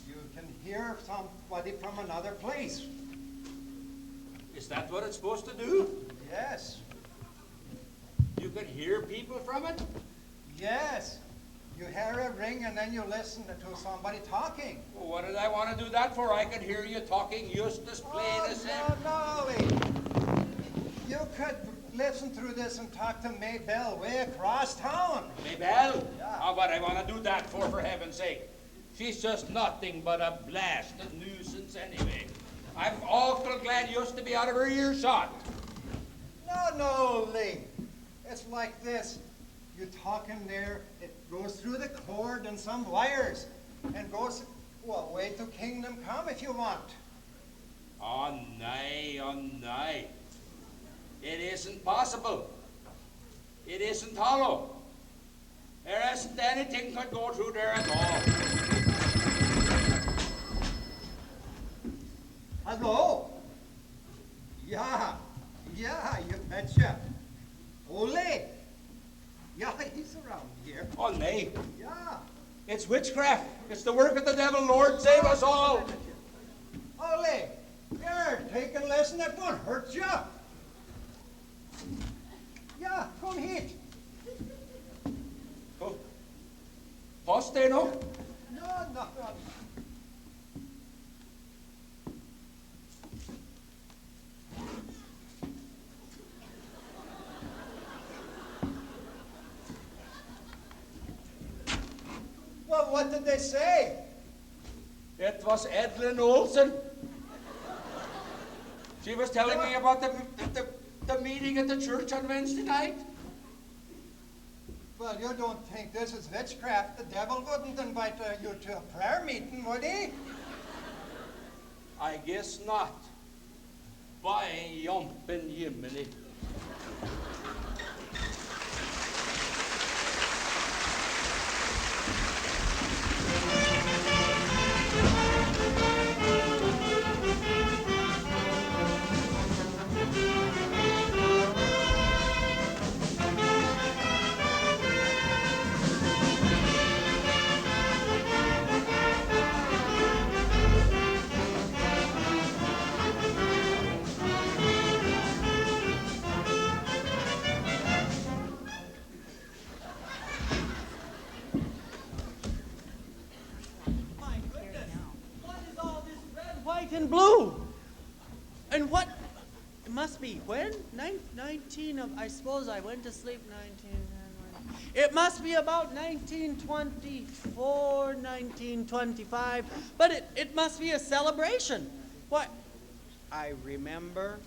[SPEAKER 10] You can hear somebody from another place.
[SPEAKER 17] Is that what it's supposed to do?
[SPEAKER 10] Yes.
[SPEAKER 17] You can hear people from it?
[SPEAKER 10] Yes. You hear a ring and then you listen to somebody talking.
[SPEAKER 17] Well, what did I want to do that for? I could hear you talking just as plain as him.
[SPEAKER 10] No, you could listen through this and talk to Maybelle way across town.
[SPEAKER 17] Maybelle?
[SPEAKER 10] Yeah.
[SPEAKER 17] How about I want to do that for heaven's sake? She's just nothing but a blasted nuisance anyway. I'm awful glad just to be out of her earshot.
[SPEAKER 10] No, Lee. It's like this. You talk in there, it goes through the cord and some wires, and goes, well, way to Kingdom Come if you want.
[SPEAKER 17] Oh, nay. It isn't possible. It isn't hollow. There isn't anything could go through there at all.
[SPEAKER 10] Hello? Yeah, you betcha. Ole? Yeah, he's around here.
[SPEAKER 17] Oh, nay.
[SPEAKER 10] Yeah.
[SPEAKER 17] It's witchcraft. It's the work of the devil. Lord, save us all.
[SPEAKER 10] Ole, here, take a lesson. That won't hurt you. Yeah, come here.
[SPEAKER 17] Poste, no?
[SPEAKER 10] No. Well, what did they say?
[SPEAKER 17] It was Edlin Olsen. She was telling me about the The meeting at the church on Wednesday night?
[SPEAKER 10] Well, you don't think this is witchcraft? The devil wouldn't invite you to a prayer meeting, would he?
[SPEAKER 17] I guess not. By yumpin' Yiminy.
[SPEAKER 1] My goodness, what is all this red, white, and blue? And what, it must be when? 19 of, I suppose I went to sleep 19, it must be about 1924, 1925, but it must be a celebration. What? I remember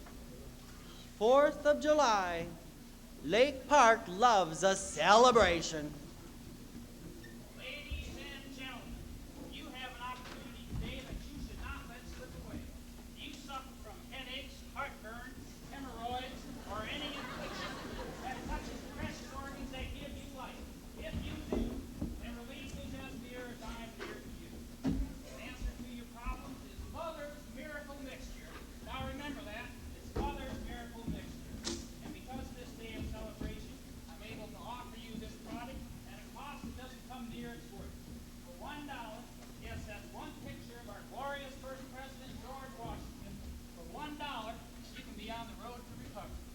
[SPEAKER 1] 4th of July, Lake Park loves a celebration.
[SPEAKER 4] Ladies and gentlemen, you have an opportunity today that you should not let slip away. If you suffer from headaches, heartburn, hemorrhoids, or any infection that touches the precious organs that give you life, if you do, then relief is as near as I'm near to you. The answer to your problems is Mother's Miracle Mixture. Now remember that, it's Mother's Miracle Mixture. And because this day of celebration, I'm able to offer you this product at a cost that doesn't come near its worth. For $1, yes, that's one picture of our glorious first president, George Washington. For $1, you can be on the road to recovery.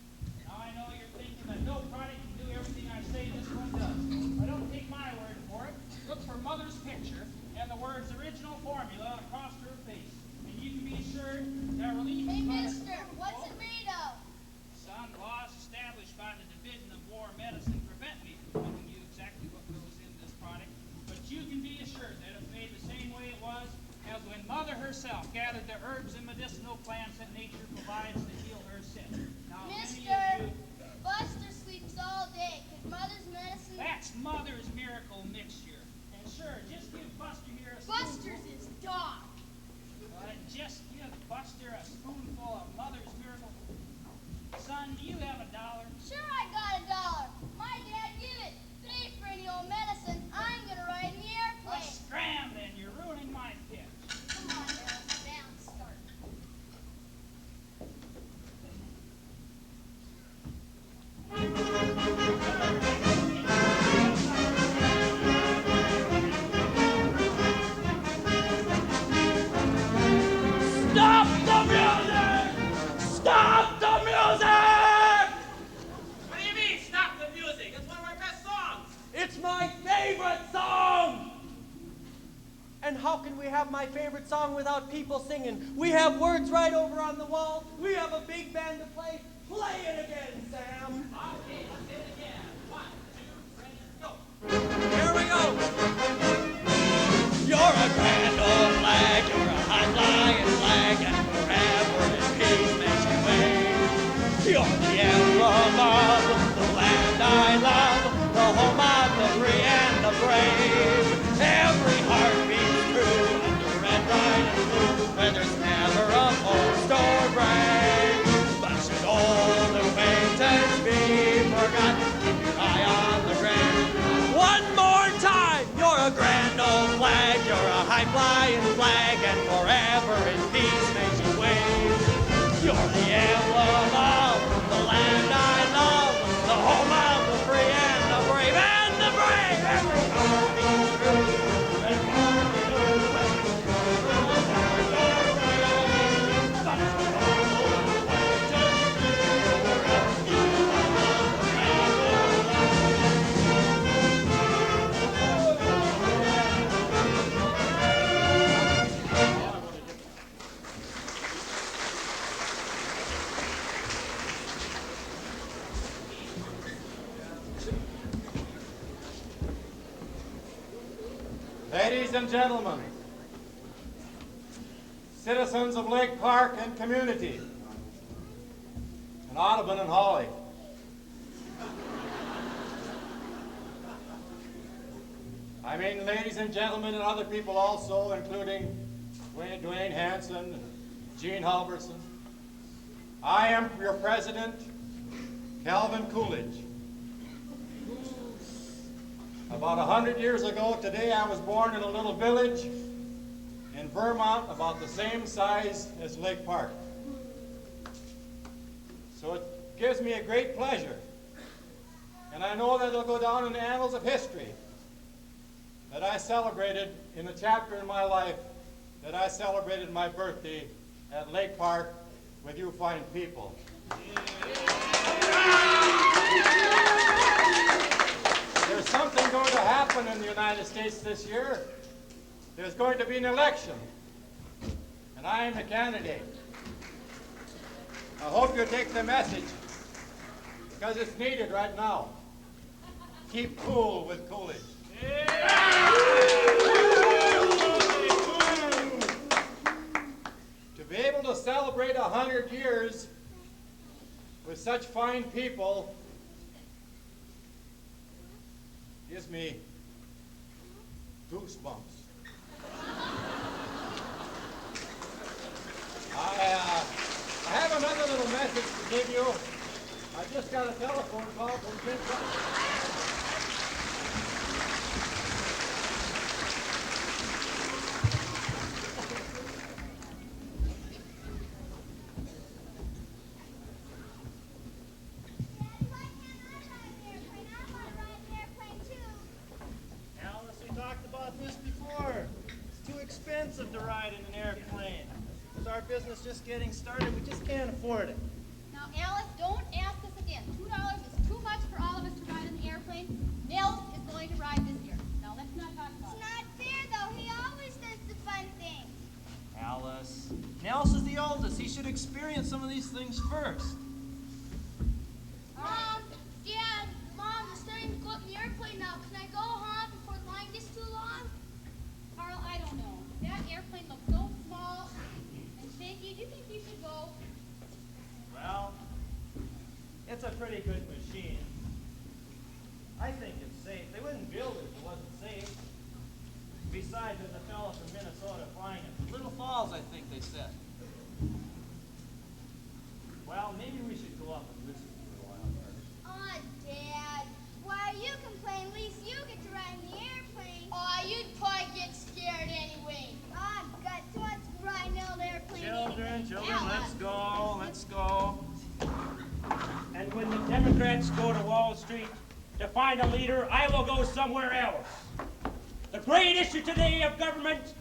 [SPEAKER 4] Now I know you're thinking that no product can do everything I say this one does. But don't take my word for it. Look for Mother's picture and the words original formula across her face. And you can be assured that relief
[SPEAKER 5] Hey,
[SPEAKER 4] is
[SPEAKER 5] mister, what's it made of?
[SPEAKER 4] Son, laws established by the Division of War Medicine prevent me from telling you exactly what goes in this product, but you can be assured that it's made the same way it was as when Mother herself gathered the herbs and medicinal plants that nature provides to heal her sick. Now, many
[SPEAKER 5] Mister,
[SPEAKER 4] of you,
[SPEAKER 5] Buster sleeps all day. Could Mother's medicine...
[SPEAKER 4] that's Mother's Miracle Mixture. And sure, just give Buster here a
[SPEAKER 5] Buster's his dog.
[SPEAKER 4] just give Buster a spoonful of Mother's Miracle. Son, do you have $1?
[SPEAKER 5] Sure, I got $1. My dad give it. If it ain't for any old medicine, I'm gonna ride in the airplane.
[SPEAKER 4] Scram then, you're ruining my pitch.
[SPEAKER 5] Come on, Alice, down, start.
[SPEAKER 4] Stop the music! Stop the music!
[SPEAKER 14] What do you mean, stop the music? It's one of our best songs.
[SPEAKER 1] It's my favorite song! And how can we have my favorite song without people singing? We have words right over on the wall. We have a big band to play. Play it again, Sam.
[SPEAKER 14] Okay, let's hit it again. 1, 2, 3, go.
[SPEAKER 1] Here we go. You're a grand old flag, you're a high-flying flag, and forever in peace makes you wave. You're the emblem of the land I love, the home of the free and the brave. Every heart beats true under red, white, and blue, where there's never a post or grave. But should old acquaintance be forgotten, keep your eye on the grand. One more time! You're a grand old flag, you're a high-flying flag, and forever in peace makes you wave. You're the emblem of the land I love, the home of the free and the brave, and the brave! Every heart beats true, and heart beats true, and but should old acquaintance be forgotten, keep your eye on the grand.
[SPEAKER 16] Ladies and gentlemen, citizens of Lake Park and community, and Audubon and Hawley. I mean, ladies and gentlemen, and other people also, including Dwayne Hanson and Gene Halverson. I am your president, Calvin Coolidge. About 100 years ago today, I was born in a little village in Vermont about the same size as Lake Park. So it gives me a great pleasure, and I know that it'll go down in the annals of history, that I celebrated in a chapter in my life, that I celebrated my birthday at Lake Park with you fine people. There's something going to happen in the United States this year. There's going to be an election, and I am the candidate. I hope you take the message, because it's needed right now. Keep cool with Coolidge. To be able to celebrate 100 years with such fine people gives me goosebumps. I have another little message to give you. I just got a telephone call from Jim.
[SPEAKER 4] Alice, we talked about this before. It's too expensive to ride in an airplane. With our business just getting started, we just can't afford it.
[SPEAKER 6] Now, Alice, don't ask us again. $2 is too much for all of us to ride on the airplane. Nels is going to ride this year. Now, let's not talk about it.
[SPEAKER 9] It's not fair, though. He always does the fun thing.
[SPEAKER 4] Alice, Nels is the oldest. He should experience some of these things first.
[SPEAKER 5] Mom, Dad, Mom, it's starting to go up in the airplane now. Can I go home before the line gets too long?
[SPEAKER 6] Carl, I don't know. That airplane looks so small and shaky. Do you think you should go?
[SPEAKER 4] Well, it's a pretty good machine. I think it's safe. They wouldn't build it if it wasn't safe. Besides, there's a fellow from Minnesota flying it. Little Falls, I think they said. Well, maybe we should go up and listen for a while first.
[SPEAKER 9] Aw, Dad. Why you complain? At least you get to ride in the airplane.
[SPEAKER 5] Aw, you'd probably get scared anyway.
[SPEAKER 9] I've got too much to ride in an airplane.
[SPEAKER 4] Children, let's go. And when the Democrats go to Wall Street to find a leader, I will go somewhere else. The great issue today of government,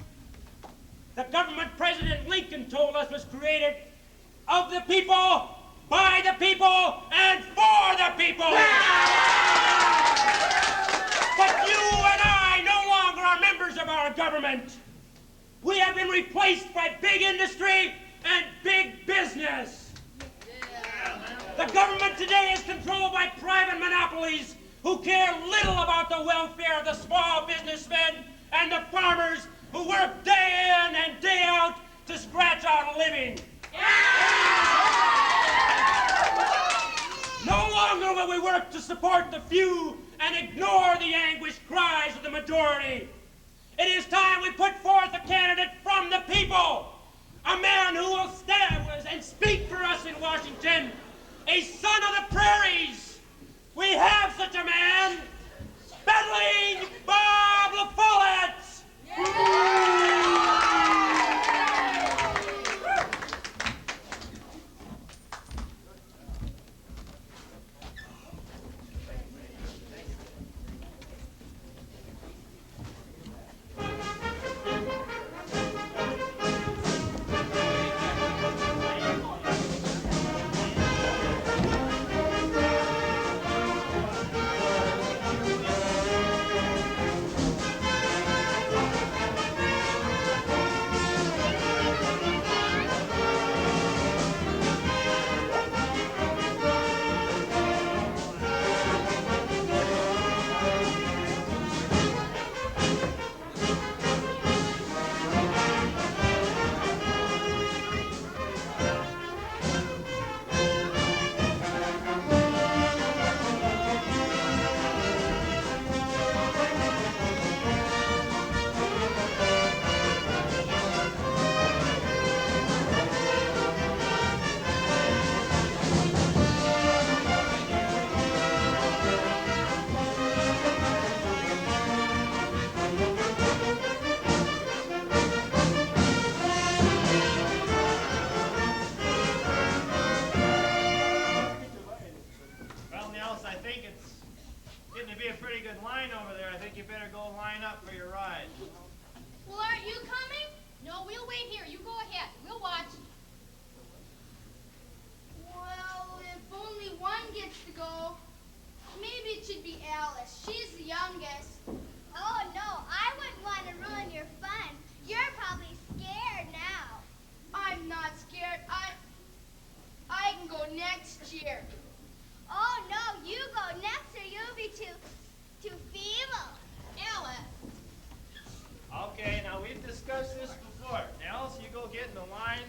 [SPEAKER 4] the government President Lincoln told us was created of the people, by the people, and for the people. But you and I no longer are members of our government. We have been replaced by big industry and big business. The government today is controlled by private monopolies who care little about the welfare of the small businessmen and the farmers who work day in and day out to scratch out a living. No longer will we work to support the few and ignore the anguished cries of the majority. It is time we put forth a candidate from the people, a man who will stand and speak for us in Washington, a son of the prairies. We have such a man, Battling Bob LaFollette. think it's getting to be a pretty good line over there. I think you better go line up for your ride.
[SPEAKER 5] Well, aren't you coming? No, we'll wait here. You go ahead. We'll watch. Well, if only one gets to go, maybe it should be Alice. She's the youngest.
[SPEAKER 9] Oh, no, I wouldn't want to ruin your fun. You're probably scared now.
[SPEAKER 5] I'm not scared. I can go next year.
[SPEAKER 9] Oh, no, you go next or you'll be too feeble.
[SPEAKER 5] Alice.
[SPEAKER 4] Okay, now we've discussed this before. Alice, you go get in the line,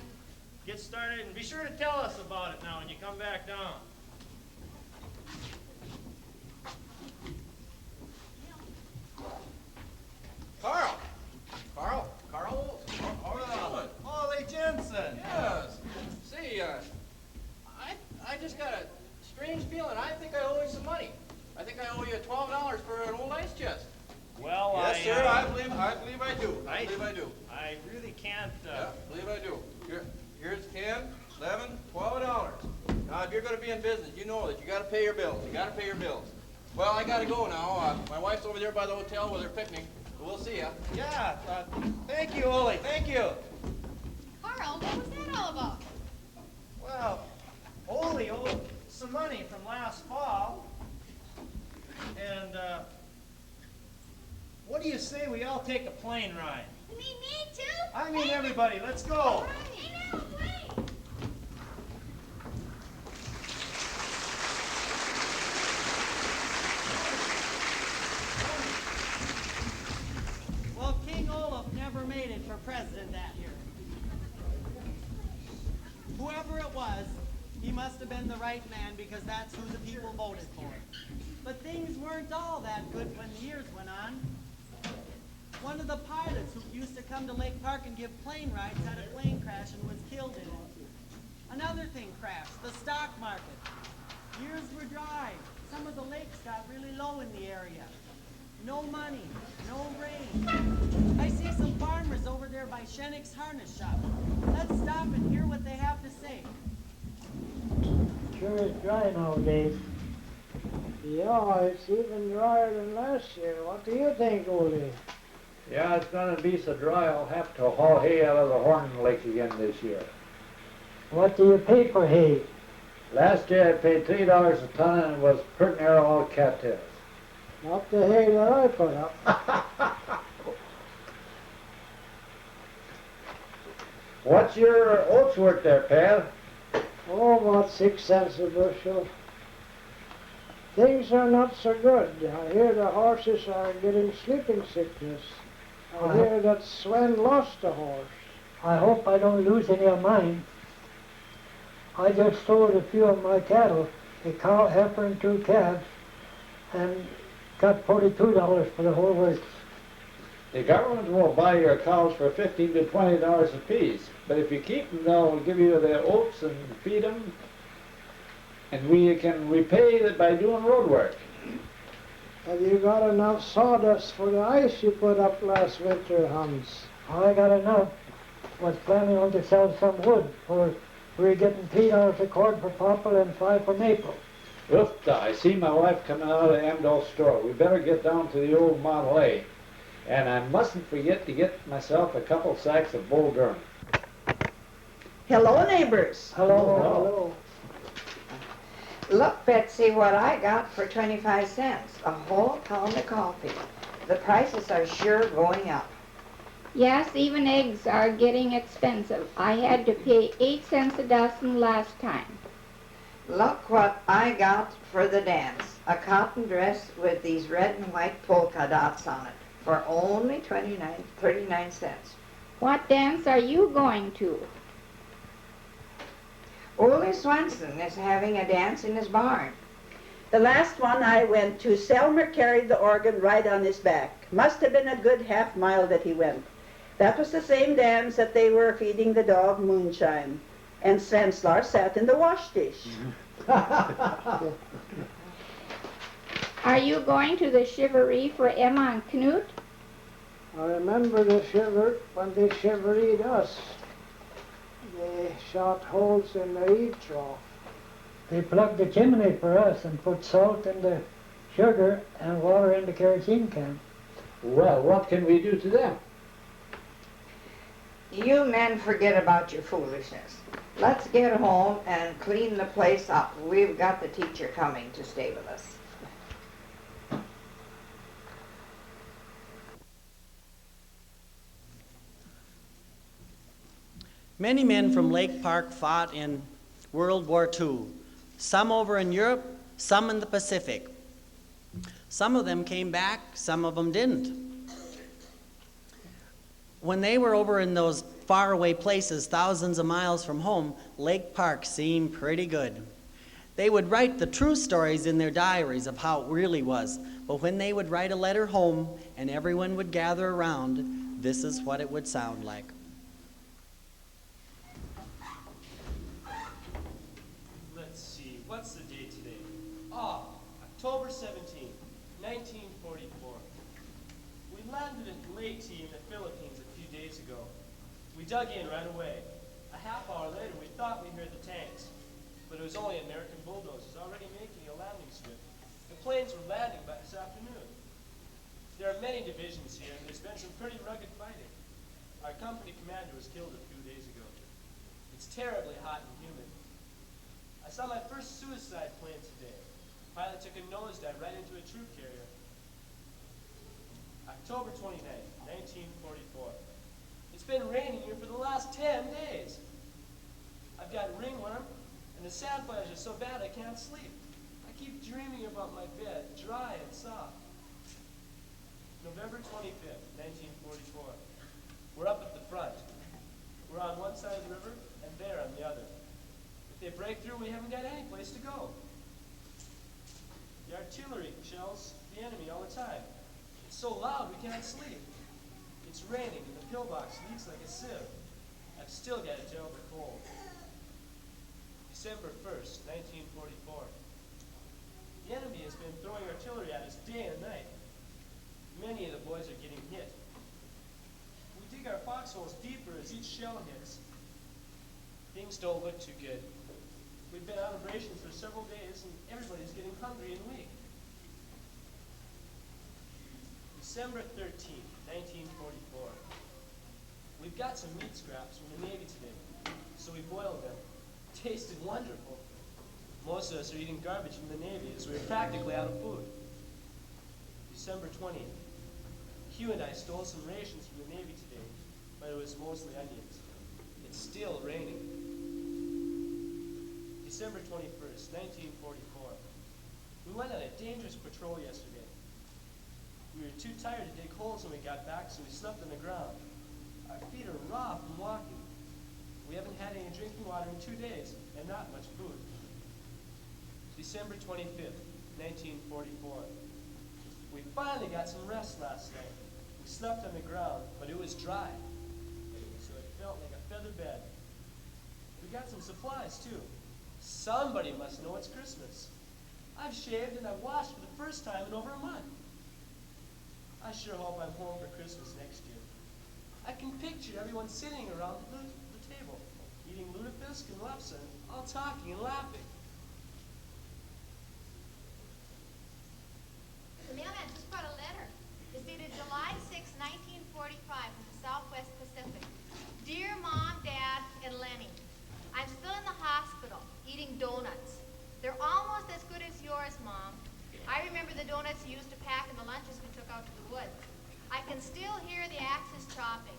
[SPEAKER 4] get started, and be sure to tell us about it now when you come back down.
[SPEAKER 14] Carl! Carl, how are you doing?
[SPEAKER 18] Ollie Jensen!
[SPEAKER 14] Yes. See, I just got a strange feeling. I think I owe you some money. I think I owe you $12 for an old ice chest.
[SPEAKER 4] Well,
[SPEAKER 14] yes, sir. I believe I do. I believe I do.
[SPEAKER 4] I really can't.
[SPEAKER 14] Yeah, I believe I do. Here's 10, 11, $12. Now, if you're going to be in business, you know that you got to pay your bills. You got to pay your bills. Well, I got to go now. My wife's over there by the hotel with her picnic. We'll see ya.
[SPEAKER 18] Yeah, thank you, Ollie, thank you.
[SPEAKER 5] Carl, what was that all about?
[SPEAKER 4] Well, Ollie owed some money from last fall. And, what do you say we all take a plane ride?
[SPEAKER 9] Me too?
[SPEAKER 4] I mean everybody, let's go.
[SPEAKER 9] All right.
[SPEAKER 1] Well, King Olaf never made it for president that year. Whoever it was, he must have been the right man because that's who the people voted for. But things weren't all that good when the years went on. One of the pilots who used to come to Lake Park and give plane rides had a plane crash and was killed in it. Another thing crashed, the stock market. Years were dry. Some of the lakes got really low in the area. No money, no rain. I see some farmers over there by Shennick's harness shop. Let's stop and hear what they have to say.
[SPEAKER 19] Sure is dry nowadays. Yeah, it's even drier than last year. What do you think, Ole?
[SPEAKER 20] Yeah, it's gonna be so dry I'll have to haul hay out of the Horn Lake again this year.
[SPEAKER 19] What do you pay for hay?
[SPEAKER 20] Last year I paid $3 a ton and it was pretty near all cattails.
[SPEAKER 19] Not the hay that I put up.
[SPEAKER 20] What's your oats worth there, pal?
[SPEAKER 19] Oh, about 6 cents a bushel. Things are not so good. I hear the horses are getting sleeping sickness. I hear that Sven lost a horse. I hope I don't lose any of mine. I just sold a few of my cattle, a cow, heifer, and 2 calves, and got $42 for the whole works.
[SPEAKER 20] The government will buy your cows for $15 to $20 a piece, but if you keep them, they'll give you the oats and feed them, and we can repay it by doing road work.
[SPEAKER 19] Have you got enough sawdust for the ice you put up last winter, Hans? I got enough. Was planning on to sell some wood, for we're getting $3 a cord for poplar and 5 for maple.
[SPEAKER 20] Oof, I see my wife coming out of Amdol's store. We better get down to the old Model A. And I mustn't forget to get myself a couple sacks of Bull Durham.
[SPEAKER 21] Hello, neighbors.
[SPEAKER 19] Hello.
[SPEAKER 21] Look, Betsy, what I got for 25 cents. A whole pound of coffee. The prices are sure going up.
[SPEAKER 22] Yes, even eggs are getting expensive. I had to pay 8 cents a dozen last time.
[SPEAKER 21] Look what I got for the dance. A cotton dress with these red and white polka dots on it for only 39 cents.
[SPEAKER 22] What dance are you going to?
[SPEAKER 21] Ole Swanson is having a dance in his barn.
[SPEAKER 23] The last one I went to, Selmer carried the organ right on his back. Must have been a good half-mile that he went. That was the same dance that they were feeding the dog moonshine. And Svenslar sat in the wash dish.
[SPEAKER 22] Are you going to the chivalry for Emma and Knut?
[SPEAKER 19] I remember the shiver when they chivaried us. They shot holes in the eave trough.
[SPEAKER 2] They plugged the chimney for us and put salt in the sugar and water in the kerosene can.
[SPEAKER 20] Well, what can we do to them?
[SPEAKER 21] You men forget about your foolishness. Let's get home and clean the place up. We've got the teacher coming to stay with us.
[SPEAKER 1] Many men from Lake Park fought in World War II, some over in Europe, some in the Pacific. Some of them came back, some of them didn't. When they were over in those faraway places, thousands of miles from home, Lake Park seemed pretty good. They would write the true stories in their diaries of how it really was, but when they would write a letter home and everyone would gather around, this is what it would sound like.
[SPEAKER 3] Let's see, what's the date today? October 17, 1944. We landed at Leyte in the Philippines a few days ago. We dug in right away. A half hour later, we thought we heard the tanks, but it was only American bulldozers already making a landing strip. The planes were landing by this afternoon. There are many divisions here, and there's been some pretty rugged fighting. Our company commander was killed a few days ago. It's terribly hot and humid. I saw my first suicide plane today. Pilot took a nosedive right into a troop carrier. October 29th, 1944. It's been raining here for the last 10 days. I've got ringworm, and the sand flies are so bad I can't sleep. I keep dreaming about my bed, dry and soft. November 25th, 1944. We're up at the front. We're on one side of the river, and they're on the other. If they break through, we haven't got any place to go. The artillery shells the enemy all the time. It's so loud we can't sleep. It's raining and the pillbox leaks like a sieve. I've still got a terrible cold. December 1st, 1944. The enemy has been throwing artillery at us day and night. Many of the boys are getting hit. We dig our foxholes deeper as each shell hits. Things don't look too good. We've been out of rations for several days, and everybody's getting hungry and weak. December 13th, 1944. We've got some meat scraps from the Navy today, so we boiled them. Tasted wonderful. Most of us are eating garbage from the Navy, as we're practically out of food. December 20th. Hugh and I stole some rations from the Navy today, but it was mostly onions. It's still raining. December 21st, 1944. We went on a dangerous patrol yesterday. We were too tired to dig holes when we got back, so we slept on the ground. Our feet are raw from walking. We haven't had any drinking water in 2 days, and not much food. December 25th, 1944. We finally got some rest last night. We slept on the ground, but it was dry, so it felt like a feather bed. We got some supplies, too. Somebody must know it's Christmas. I've shaved and I've washed for the first time in over a month. I sure hope I'm home for Christmas next year. I can picture everyone sitting around the table, eating lutefisk and lefse, all talking and laughing.
[SPEAKER 7] The mailman just brought a letter. It's dated July 6, 1945, from the Southwest Pacific. Dear Mom, Dad, and Lenny, I'm still in the hospital, eating donuts. They're almost as good as yours, Mom. I remember the donuts you used to pack in the lunches we took out to the woods. I can still hear the axes chopping.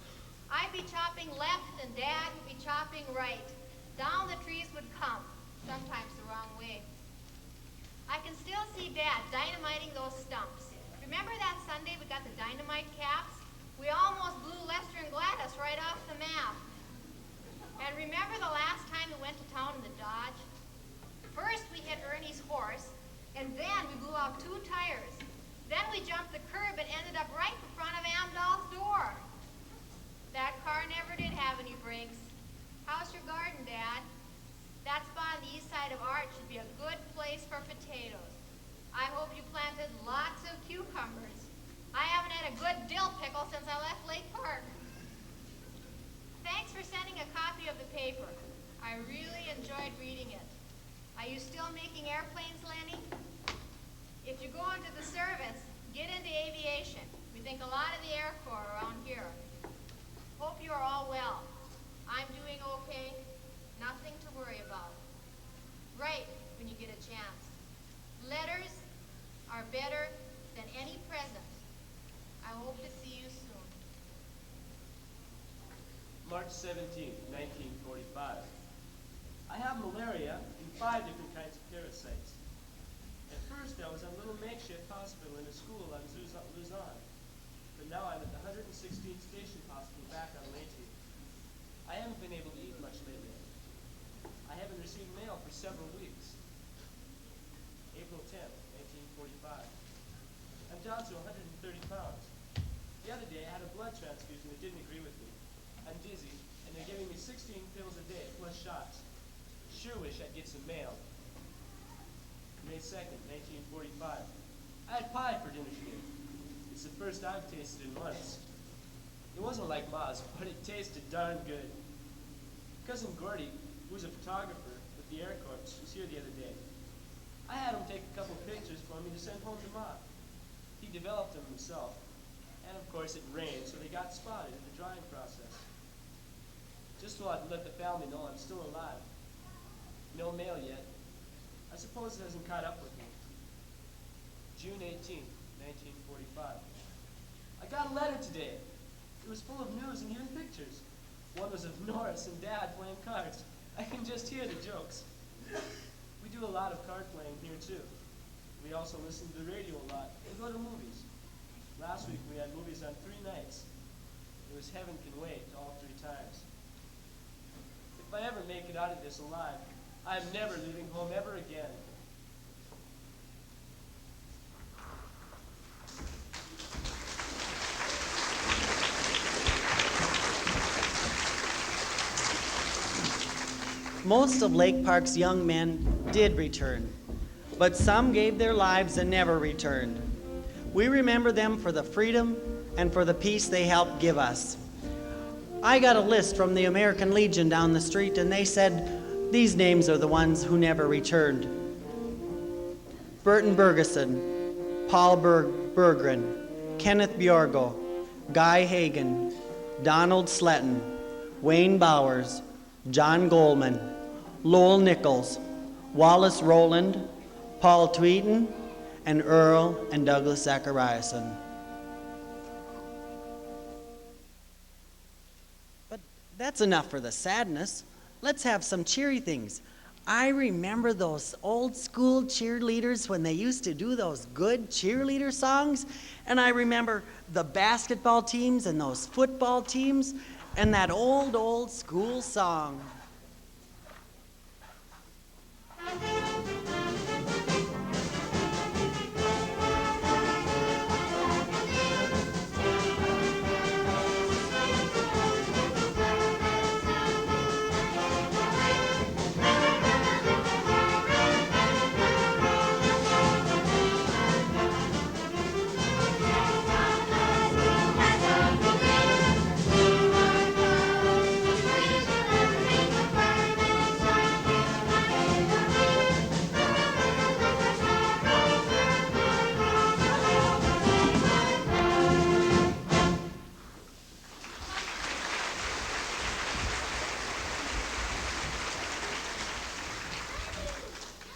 [SPEAKER 7] I'd be chopping left and Dad would be chopping right. Down the trees would come, sometimes the wrong way. I can still see Dad dynamiting those stumps. Remember that Sunday we got the dynamite caps? We almost blew Lester and Gladys right off the map. And remember the last time we went to town in the Dodge? First we hit Ernie's horse, and then we blew out 2 tires. Then we jumped the curb and ended up right in front of Amdal's door. That car never did have any brakes. How's your garden, Dad? That spot on the east side of Arch should be a good place for potatoes. I hope you planted lots of cucumbers. I haven't had a good dill pickle since I left Lake Park. Thanks for sending a copy of the paper. I really enjoyed reading it. I Are you still making airplanes, Lenny? If you go into the service, get into aviation. We think a lot of the Air Corps around here. Hope you are all well. I'm doing okay. Nothing to worry about. Write when you get a chance. Letters are better than any present. I hope to see you soon.
[SPEAKER 3] March 17, 1945. I have malaria and 5 different kinds of parasites. At first, I was at a little makeshift hospital in a school on Luzon, but now I'm at the 116th Station Hospital back on Leyte. I haven't been able to eat much lately. I haven't received mail for several weeks. April 10, 1945. I'm down to 130 pounds. The other day, I had a blood transfusion that didn't agree with me. I'm dizzy, and they're giving me 16 pills a day plus shots. Sure wish I'd get some mail. May 2nd, 1945. I had pie for dinner today. It's the first I've tasted in months. It wasn't like Ma's, but it tasted darn good. Cousin Gordy, who's a photographer with the Air Corps, was here the other day. I had him take a couple pictures for me to send home to Ma. He developed them himself. And of course it rained, so they got spotted in the drying process. Just so I'd let the family know I'm still alive. No mail yet. I suppose it hasn't caught up with me. June 18, 1945. I got a letter today. It was full of news and even pictures. One was of Norris and Dad playing cards. I can just hear the jokes. We do a lot of card playing here too. We also listen to the radio a lot and go to movies. Last week we had movies on 3 nights. It was Heaven Can Wait all 3 times. If I ever make it out of this alive, I'm never leaving home ever again.
[SPEAKER 1] Most of Lake Park's young men did return, but some gave their lives and never returned. We remember them for the freedom and for the peace they helped give us. I got a list from the American Legion down the street, and they said these names are the ones who never returned. Burton Bergeson, Paul Berggren, Kenneth Bjorgo, Guy Hagen, Donald Sletton, Wayne Bowers, John Goldman, Lowell Nichols, Wallace Rowland, Paul Tweeton, and Earl and Douglas Zachariason. But that's enough for the sadness. Let's have some cheery things. I remember those old school cheerleaders when they used to do those good cheerleader songs, and I remember the basketball teams and those football teams and that old school song.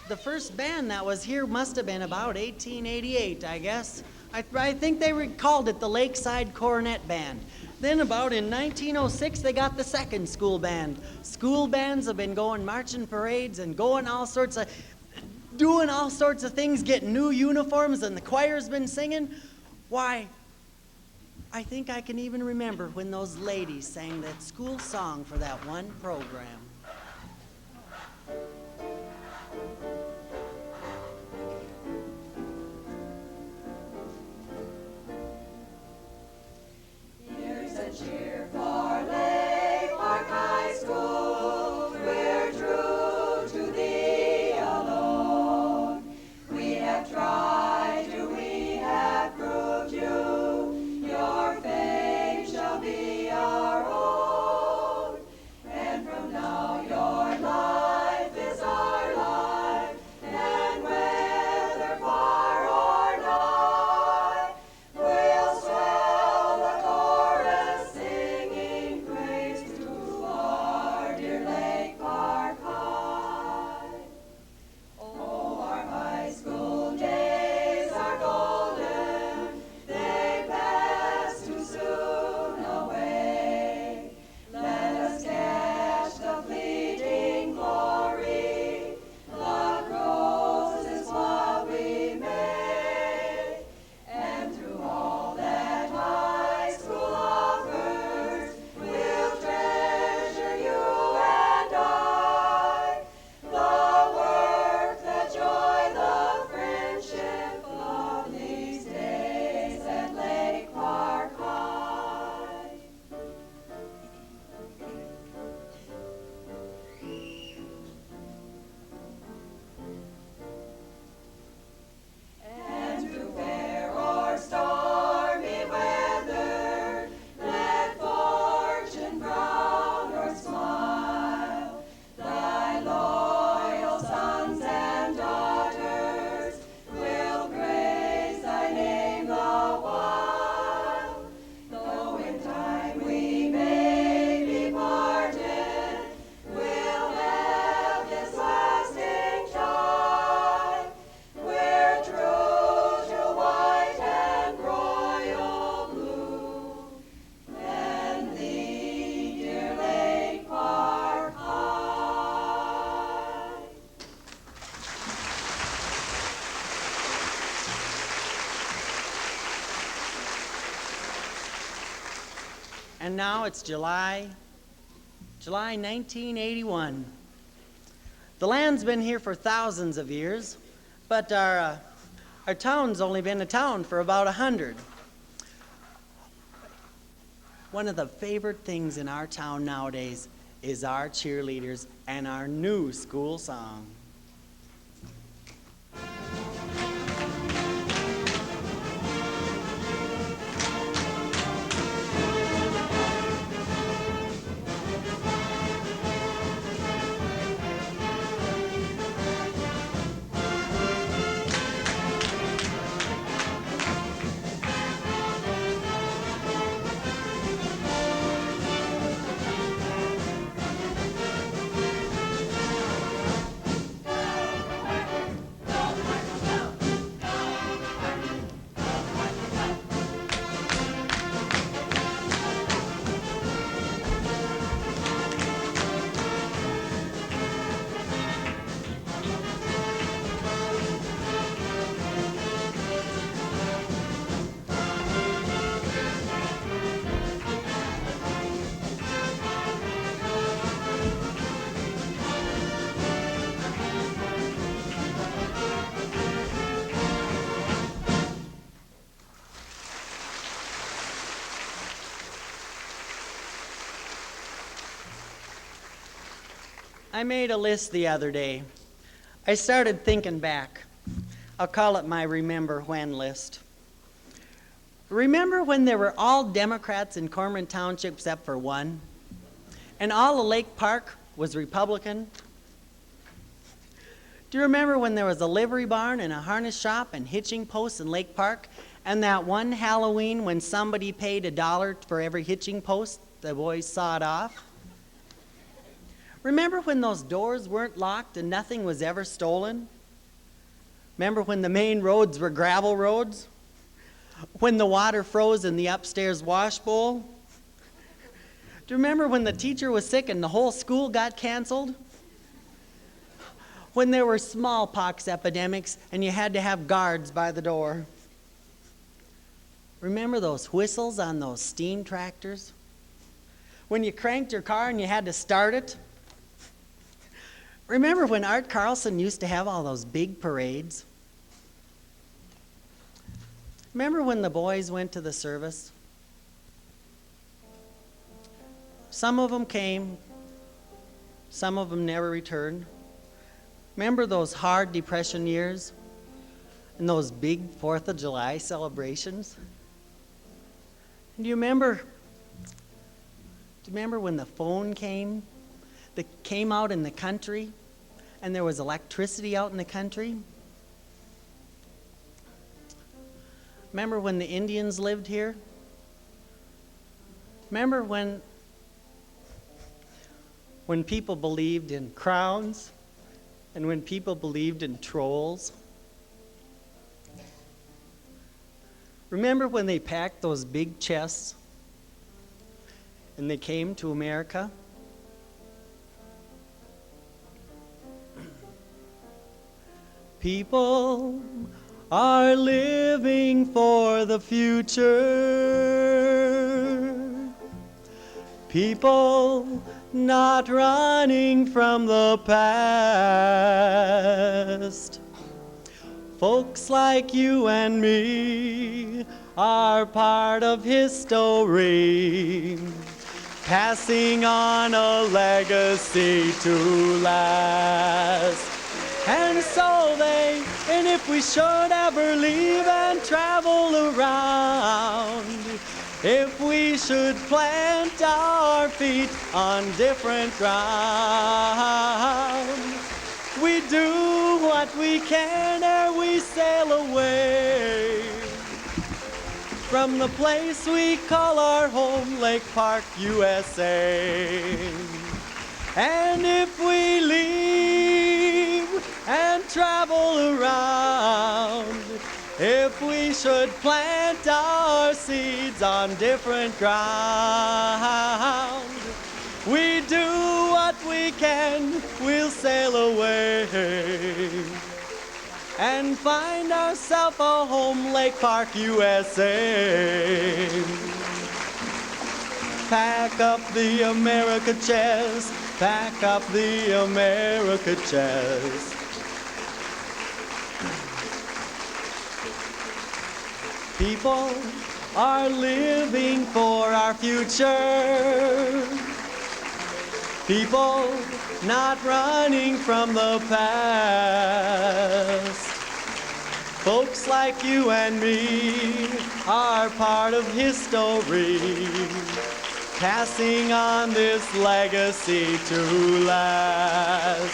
[SPEAKER 1] The first band that was here must have been about 1888, I guess. I think they called it the Lakeside Cornet Band. Then about in 1906, they got the second school band. School bands have been going marching parades and doing all sorts of things, getting new uniforms, and the choir's been singing. Why, I think I can even remember when those ladies sang that school song for that one program.
[SPEAKER 11] Cheer for Lake Park High School, we're true to thee alone. We have tried you, we have proved you, your fame shall be our own. And from now
[SPEAKER 1] And now it's July 1981. The land's been here for thousands of years, but our town's only been a town for about 100. One of the favorite things in our town nowadays is our cheerleaders and our new school song. I made a list the other day. I started thinking back. I'll call it my Remember When list. Remember when there were all Democrats in Cormorant Township except for one? And all of Lake Park was Republican? Do you remember when there was a livery barn and a harness shop and hitching posts in Lake Park? And that one Halloween when somebody paid $1 for every hitching post, the boys sawed off? Remember when those doors weren't locked and nothing was ever stolen? Remember when the main roads were gravel roads? When the water froze in the upstairs wash bowl? Do you remember when the teacher was sick and the whole school got canceled? When there were smallpox epidemics and you had to have guards by the door? Remember those whistles on those steam tractors? When you cranked your car and you had to start it? Remember when Art Carlson used to have all those big parades? Remember when the boys went to the service? Some of them came, some of them never returned. Remember those hard Depression years and those big 4th of July celebrations? And do you remember when the phone came out in the country and there was electricity out in the country? Remember when the Indians lived here? Remember when people believed in crowns and when people believed in trolls? Remember when they packed those big chests and they came to America? People are living for the future. People not running from the past. Folks like you and me are part of history, passing on a legacy to last. And if we should ever leave and travel around, if we should plant our feet on different ground, we do what we can ere we sail away from the place we call our home, Lake Park, USA. And if we leave and travel around, if we should plant our seeds on different ground, we do what we can, we'll sail away and find ourselves a home, Lake Park, USA. pack up the America chest, pack up the America chest. People are living for our future. People not running from the past. Folks like you and me are part of history, passing on this legacy to last.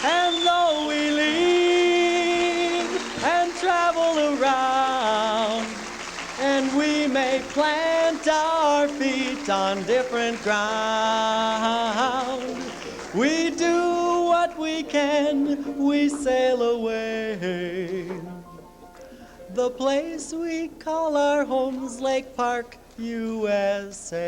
[SPEAKER 1] And though we leave and travel around, and we may plant our feet on different ground, we do what we can, we sail away. The place we call our home's Lake Park, USA.